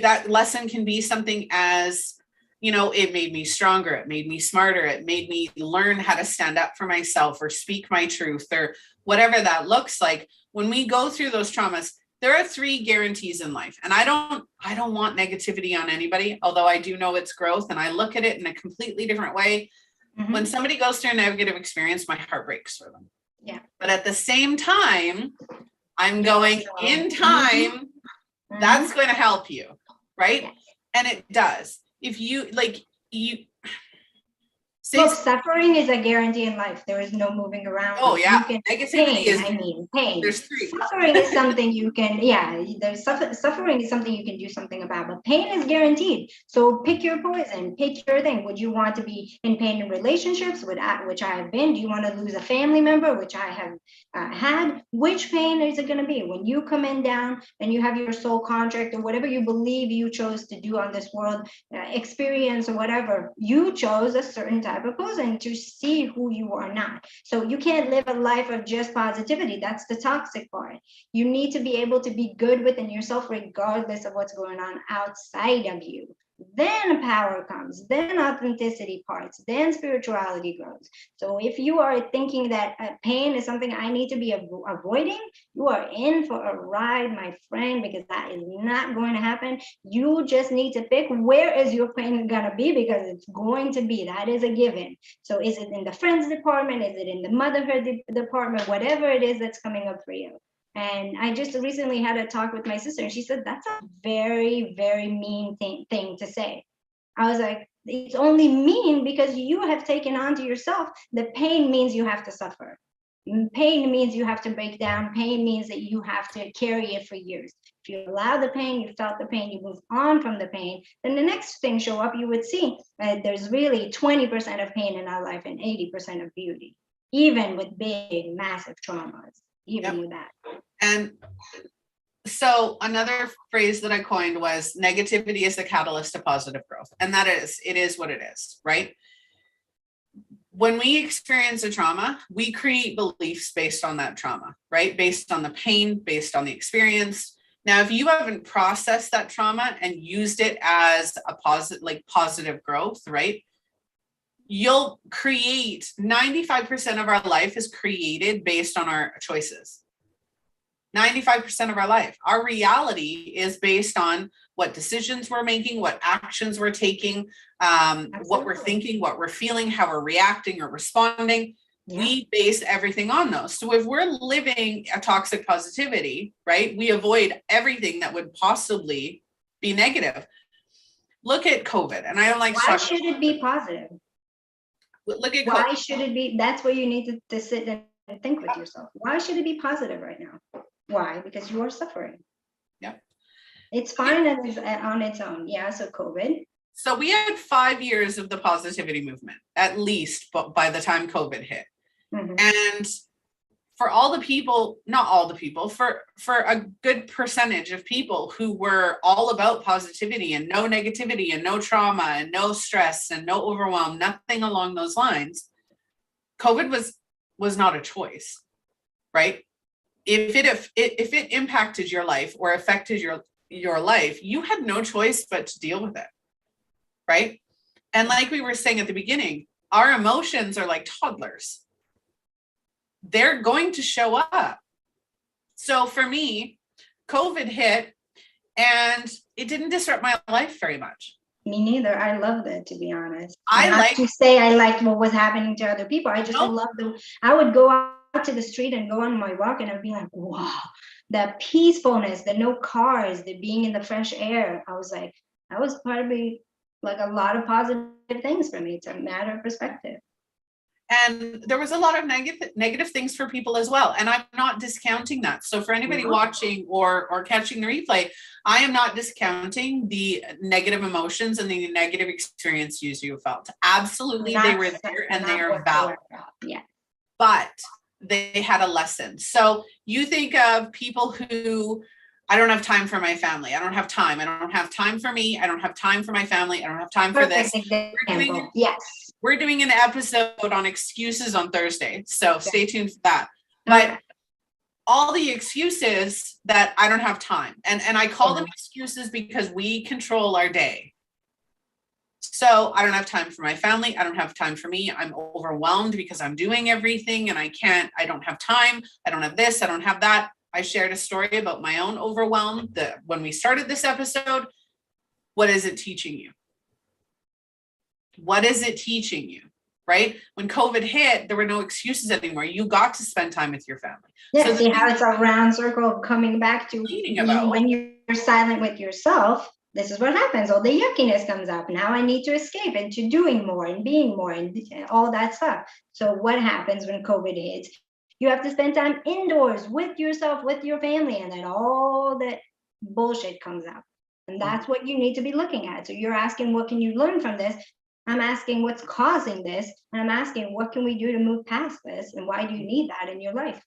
That lesson can be something as, it made me stronger, it made me smarter, it made me learn how to stand up for myself or speak my truth, or whatever that looks like. When we go through those traumas, there are 3 guarantees in life. And I don't want negativity on anybody, although I do know it's growth and I look at it in a completely different way. Mm-hmm. When somebody goes through a negative experience, my heart breaks for them. Yeah. But at the same time, I'm going, in time, mm-hmm. that's going to help you, right? Yes. And it does. If you look, suffering is a guarantee in life. There is no moving around. Oh yeah, pain. There's 3. Suffering is something you can, suffering is something you can do something about, but pain is guaranteed. So pick your poison, pick your thing. Would you want to be in pain in relationships, which I have been? Do you want to lose a family member, which I have had? Which pain is it going to be? When you come in down and you have your soul contract or whatever you believe you chose to do on this world, experience or whatever, you chose a certain type of person to see who you are not. So you can't live a life of just positivity. That's the toxic part. You need to be able to be good within yourself regardless of what's going on outside of you. Then power comes, then authenticity parts, then spirituality grows. So if you are thinking that pain is something I need to be avoiding, you are in for a ride, my friend, because that is not going to happen. You just need to pick where is your pain going to be, because it's going to be. That is a given. So is it in the friends department? Is it in the motherhood department? Whatever it is that's coming up for you. And I just recently had a talk with my sister, and she said, that's a very, very mean thing to say. I was like, it's only mean because you have taken on to yourself that pain means you have to suffer. Pain means you have to break down. Pain means that you have to carry it for years. If you allow the pain, you felt the pain, you move on from the pain, then the next thing show up, you would see there's really 20% of pain in our life and 80% of beauty, even with big, massive traumas. Even with that. And so another phrase that I coined was negativity is the catalyst to positive growth. And it is what it is, right? When we experience a trauma, we create beliefs based on that trauma, right? Based on the pain, based on the experience. Now, if you haven't processed that trauma and used it as a positive growth, right? You'll create 95% of our life is created based on our choices. 95% of our life. Our reality is based on what decisions we're making, what actions we're taking, what we're thinking, what we're feeling, how we're reacting or responding. Yeah. We base everything on those. So if we're living a toxic positivity, right, we avoid everything that would possibly be negative. Look at COVID. And I don't like. Why should it be positive? Look at why should it be? That's where you need to sit and think with yourself. Why should it be positive right now? Why? Because you are suffering. Yeah. It's fine on its own. Yeah. So COVID. So we had 5 years of the positivity movement, at least by the time COVID hit. Mm-hmm. And for all the people, not all the people, for a good percentage of people who were all about positivity and no negativity and no trauma and no stress and no overwhelm, nothing along those lines, COVID was not a choice, right? If it impacted your life or affected your life, you had no choice but to deal with it, right? And like we were saying at the beginning, our emotions are like toddlers. They're going to show up. So for me, COVID hit And it didn't disrupt my life very much. Me neither. I loved it, to be honest. I Not like to say I liked what was happening to other people. I just Nope. loved I would go out to the street and go on my walk and I'd be like, wow, the peacefulness, the no cars, the being in the fresh air. I was like, that was probably like a lot of positive things for me. It's a matter of perspective. And there was a lot of negative things for people as well. And I'm not discounting that. So for anybody watching or catching the replay, I am not discounting the negative emotions and the negative experiences you felt. Absolutely, they were there and they are valid. Yeah. But they had a lesson. So you think of people who, I don't have time for my family. I don't have time. I don't have time for me. I don't have time for my family. I don't have time for this. We're doing an episode on excuses on Thursday. So stay tuned for that. But all the excuses that I don't have time. And I call them excuses because we control our day. So I don't have time for my family. I don't have time for me. I'm overwhelmed because I'm doing everything and I don't have time. I don't have this. I don't have that. I shared a story about my own overwhelm when we started this episode. What is it teaching you? What is it teaching you? Right? When COVID hit, there were no excuses anymore. You got to spend time with your family. Yeah, so see how it's a round circle of coming back to when you're silent with yourself. This is what happens. All the yuckiness comes up. Now I need to escape into doing more and being more and all that stuff. So what happens when COVID hits? You have to spend time indoors with yourself, with your family, and then all that bullshit comes out. And that's what you need to be looking at. So you're asking, what can you learn from this? I'm asking what's causing this. And I'm asking, what can we do to move past this? And why do you need that in your life?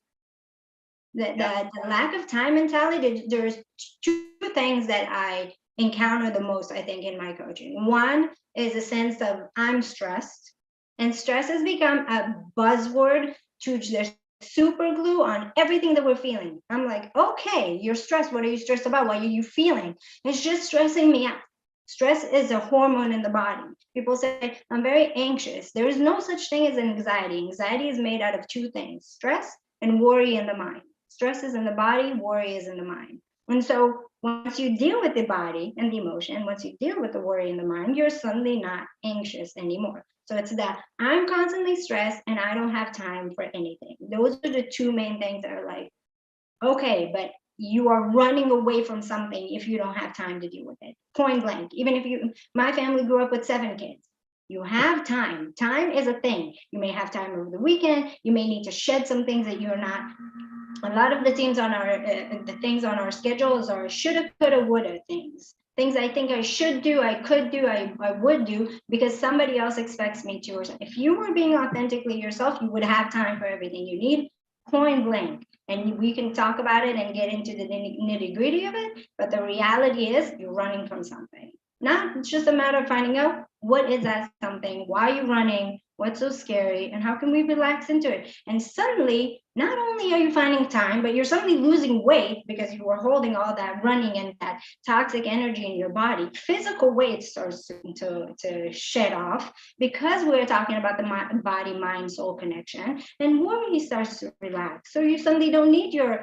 The lack of time mentality, there's two things that I encounter the most, I think, in my coaching. One is a sense of I'm stressed. And stress has become a buzzword to there's super glue on everything that we're feeling. I'm like, okay, you're stressed. What are you stressed about? What are you feeling? It's just stressing me out. Stress is a hormone in the body. People say, I'm very anxious. There is no such thing as anxiety. Anxiety is made out of two things, stress and worry in the mind. Stress is in the body, worry is in the mind. And so once you deal with the body and the emotion, once you deal with the worry in the mind, you're suddenly not anxious anymore. So it's that I'm constantly stressed and I don't have time for anything. Those are the two main things that are like, okay, but you are running away from something if you don't have time to deal with it. Point blank. Even if my family grew up with 7 kids. You have time. Time is a thing. You may have time over the weekend. You may need to shed some things that you're not. A lot of the things on our schedules are shoulda, coulda, woulda things. Things I think I should do, I could do, I would do because somebody else expects me to. Or if you were being authentically yourself, you would have time for everything you need. Point blank. And we can talk about it and get into the nitty gritty of it. But the reality is you're running from something. Now it's just a matter of finding out what is that something, why are you running, what's so scary, and how can we relax into it? And suddenly, not only are you finding time, but you're suddenly losing weight because you were holding all that running and that toxic energy in your body. Physical weight starts to shed off because we're talking about the body, mind, soul connection, and worry starts to relax. So you suddenly don't need your,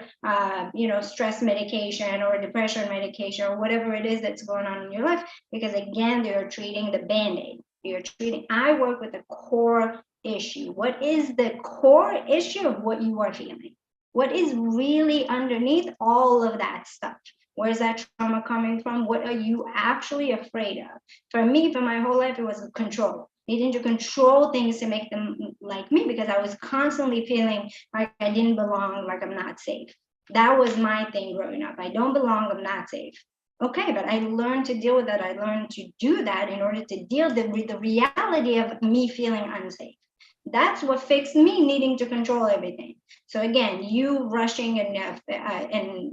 stress medication or depression medication or whatever it is that's going on in your life, because again, they're treating the Band-Aid. I work with the core issue. What is the core issue of what you are feeling? What is really underneath all of that stuff? Where's that trauma coming from? What are you actually afraid of? For me, for my whole life, it was control. Needing to control things to make them like me because I was constantly feeling like I didn't belong, like I'm not safe. That was my thing growing up. I don't belong, I'm not safe. Okay, but I learned to deal with that. I learned to do that in order to deal with the reality of me feeling unsafe. That's what fixed me needing to control everything. So again, you rushing and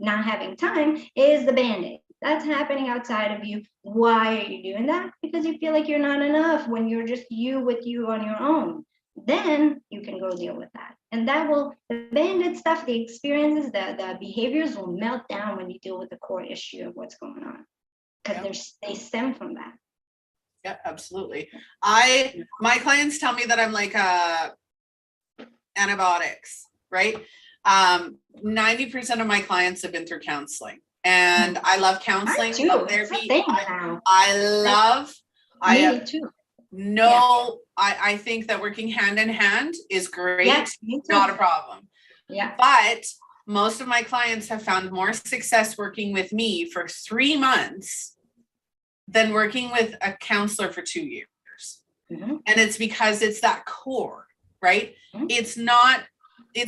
not having time is the Band-Aid. That's happening outside of you. Why are you doing that? Because you feel like you're not enough when you're just you with you on your own. Then you can go deal with that. And that will, the Band-Aid stuff, the experiences, the behaviors will melt down when you deal with the core issue of what's going on. Because they stem from that. Yeah, absolutely. My clients tell me that I'm like antibiotics, right? 90% of my clients have been through counseling. And I love I counseling, too. love It's a therapy. thing now. I love, I Me have too. no, I think that working hand in hand is great, Yeah, me too. not a problem. Yeah. But most of my clients have found more success working with me for 3 months than working with a counselor for 2 years. Mm-hmm. And it's because it's that core, right? Mm-hmm. It's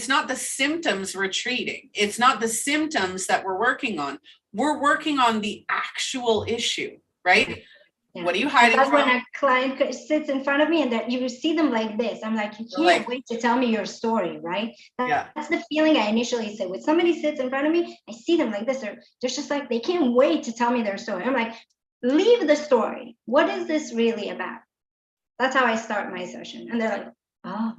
not the symptoms we're treating. It's not the symptoms that we're working on. We're working on the actual issue, right? Yeah. What are you hiding I love from? when a client sits in front of me and that you see them like this. I'm like, you can't wait to tell me your story, right? That's the feeling I initially said. When somebody sits in front of me, I see them like this. They're just like, they can't wait to tell me their story. I'm like, leave the story. What is this really about? That's how I start my session. And they're like, oh.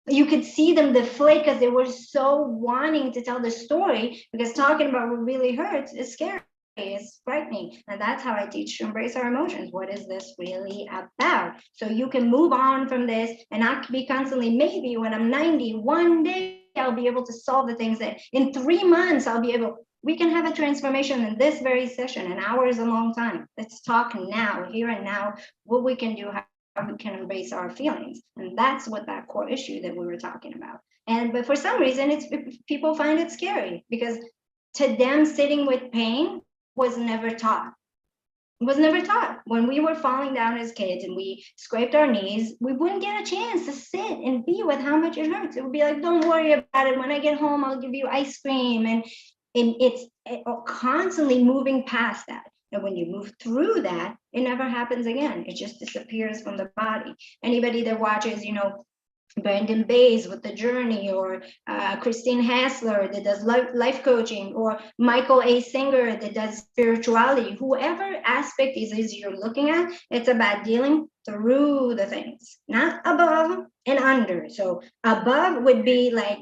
You could see them deflate because they were so wanting to tell the story, because talking about what really hurts is scary. It's frightening. And that's how I teach to embrace our emotions. What is this really about? So you can move on from this and not be constantly, maybe when I'm 90, one day I'll be able to solve the things that in 3 months I'll be able. We can have a transformation in this very session. An hour is a long time. Let's talk now, here and now, what we can do, how we can embrace our feelings. And that's what that core issue that we were talking about. But for some reason, people find it scary, because to them, sitting with pain was never taught. It was never taught. When we were falling down as kids and we scraped our knees, we wouldn't get a chance to sit and be with how much it hurts. It would be like, don't worry about it. When I get home, I'll give you ice cream. And it's constantly moving past that. And when you move through that, it never happens again. It just disappears from the body. Anybody that watches, Brandon Bays with The Journey, or Christine Hassler that does life coaching, or Michael A. Singer that does spirituality, whoever aspect is you're looking at, it's about dealing through the things, not above and under. So above would be like,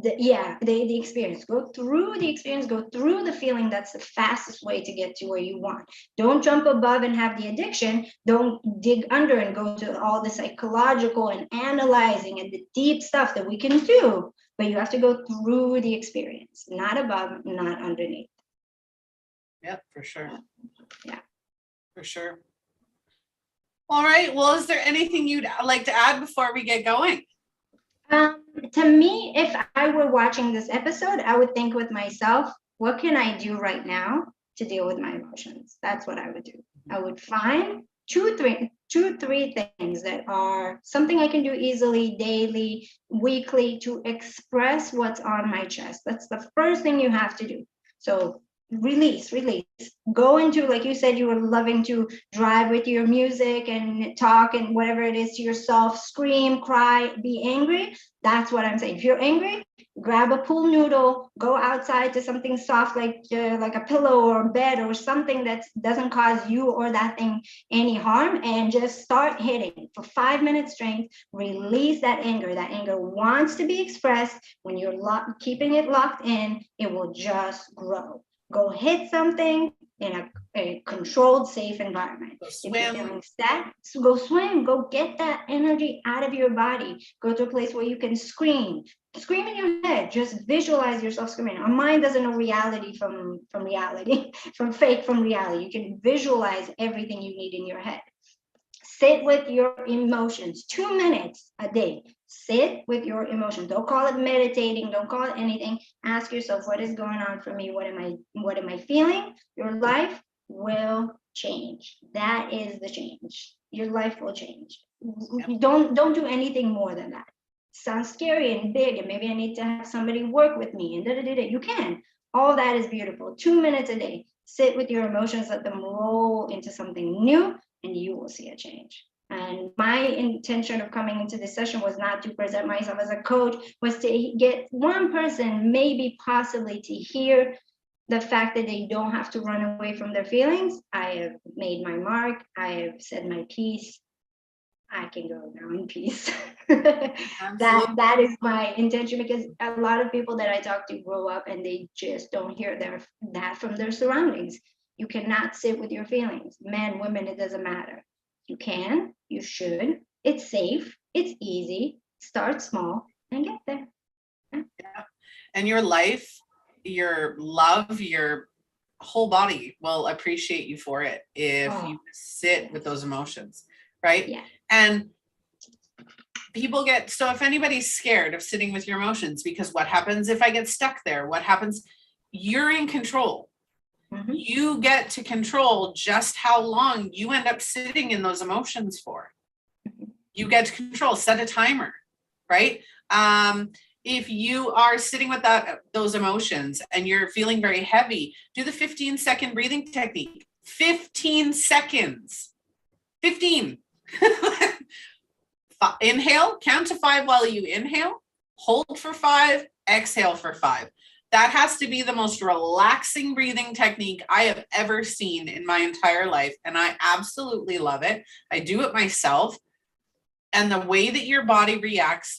the experience. Go through the experience, go through the feeling. That's the fastest way to get to where you want. Don't jump above and have the addiction. Don't dig under and go to all the psychological and analyzing and the deep stuff that we can do. But you have to go through the experience, not above, not underneath. Yep, for sure. Yeah. For sure. All right. Well, is there anything you'd like to add before we get going? To me, if I were watching this episode, I would think with myself, what can I do right now to deal with my emotions? That's what I would do. I would find two, three things that are something I can do easily, daily, weekly, to express what's on my chest. That's the first thing you have to do. So release. Go into, like you said, you were loving to drive with your music and talk and whatever it is to yourself, scream, cry, be angry. That's what I'm saying. If you're angry, grab a pool noodle, go outside to something soft like a pillow or a bed or something that doesn't cause you or that thing any harm, and just start hitting for 5 minutes straight. Release that anger. That anger wants to be expressed. When you're keeping it locked in, it will just grow. Go hit something in a controlled, safe environment. Go swim. If you're feeling sad, go swim. Go get that energy out of your body. Go to a place where you can scream in your head. Just visualize yourself screaming. Our mind doesn't know reality from reality, from fake from reality. You can visualize everything you need in your head. Sit with your emotions. 2 minutes a day. Sit with your emotions. Don't call it meditating. Don't call it anything. Ask yourself, what is going on for me? What am I feeling? Your life will change. That is the change. Your life will change. Yep. Don't do anything more than that. Sounds scary and big, and maybe I need to have somebody work with me, and you can. All that is beautiful. 2 minutes a day. Sit with your emotions, let them roll into something new, and you will see a change. And my intention of coming into this session was not to present myself as a coach, was to get one person, maybe possibly, to hear the fact that they don't have to run away from their feelings. I have made my mark. I have said my piece. I can go now in peace. that is my intention, because a lot of people that I talk to grow up and they just don't hear that from their surroundings. You cannot sit with your feelings. Men, women, it doesn't matter. You can, you should. It's safe, it's easy. Start small and get there. Yeah. And your life, your love, your whole body will appreciate you for it if you sit with those emotions, right? Yeah. And people get, so if anybody's scared of sitting with your emotions, because what happens if I get stuck there? What happens? You're in control. You get to control just how long you end up sitting in those emotions for. You get to control, set a timer, right? If you are sitting with those emotions and you're feeling very heavy, do the 15-second breathing technique. 15 seconds. 15. Inhale, count to 5 while you inhale, hold for 5, exhale for 5. That has to be the most relaxing breathing technique I have ever seen in my entire life. And I absolutely love it. I do it myself. And the way that your body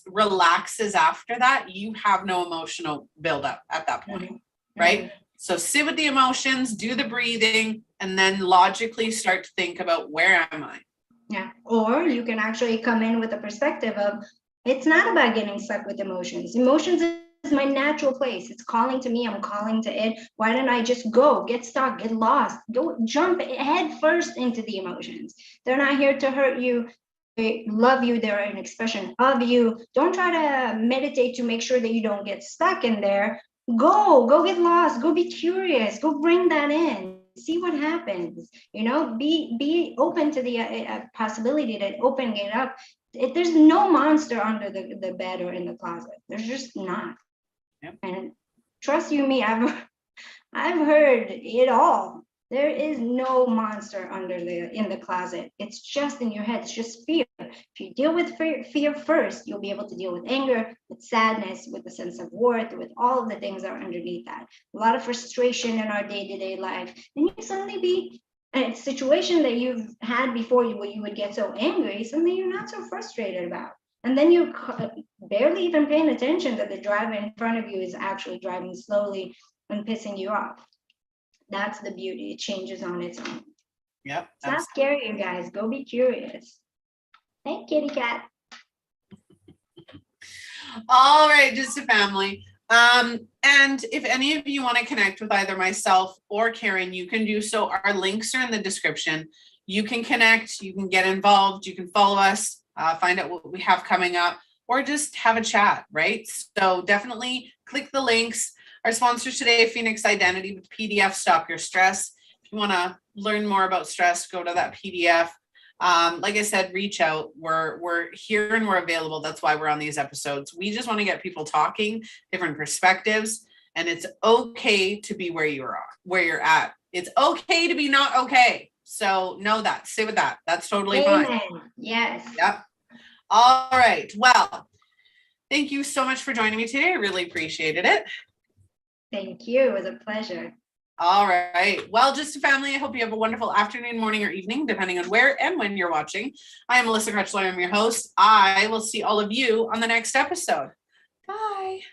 relaxes after that, you have no emotional buildup at that point, right? So sit with the emotions, do the breathing, and then logically start to think about, where am I? Yeah. Or you can actually come in with a perspective of, it's not about getting stuck with emotions. Emotions is my natural place. It's calling to me. I'm calling to it. Why don't I just go, get stuck, get lost, go jump head first into the emotions? They're not here to hurt you. They love you. They're an expression of you. Don't try to meditate to make sure that you don't get stuck in there. Go get lost. Go be curious. Go bring that in. See what happens. Be open to the possibility that open it up. There's no monster under the bed or in the closet. There's just not. Yep. And trust you me, I've heard it all. There is no monster in the closet. It's just in your head. It's just fear. If you deal with fear first, you'll be able to deal with anger, with sadness, with the sense of worth, with all of the things that are underneath that. A lot of frustration in our day-to-day life. Then you suddenly be in a situation that you've had before where you would get so angry, something you're not so frustrated about. And then you're barely even paying attention that the driver in front of you is actually driving slowly and pissing you off. That's the beauty. It changes on its own. Yep. It's not scary, you guys. Go be curious. Hey, kitty cat. All right, just a family. And if any of you want to connect with either myself or Karin, you can do so. Our links are in the description. You can connect, you can get involved, you can follow us, find out what we have coming up, or just have a chat, right? So definitely click the links. Our sponsor today, Phoenix Identity with PDF, Stop Your Stress. If you want to learn more about stress, go to that PDF. Like I said, reach out. We're here and we're available. That's why we're on these episodes. We just want to get people talking, different perspectives, and it's okay to be where you're at. It's okay to be not okay. So know that. Stay with that. That's totally fine. Yes. Yep. All right. Well, thank you so much for joining me today. I really appreciated it. Thank you. It was a pleasure. All right. Well, just a family, I hope you have a wonderful afternoon, morning, or evening, depending on where and when you're watching. I am Melissa Krechler. I'm your host. I will see all of you on the next episode. Bye.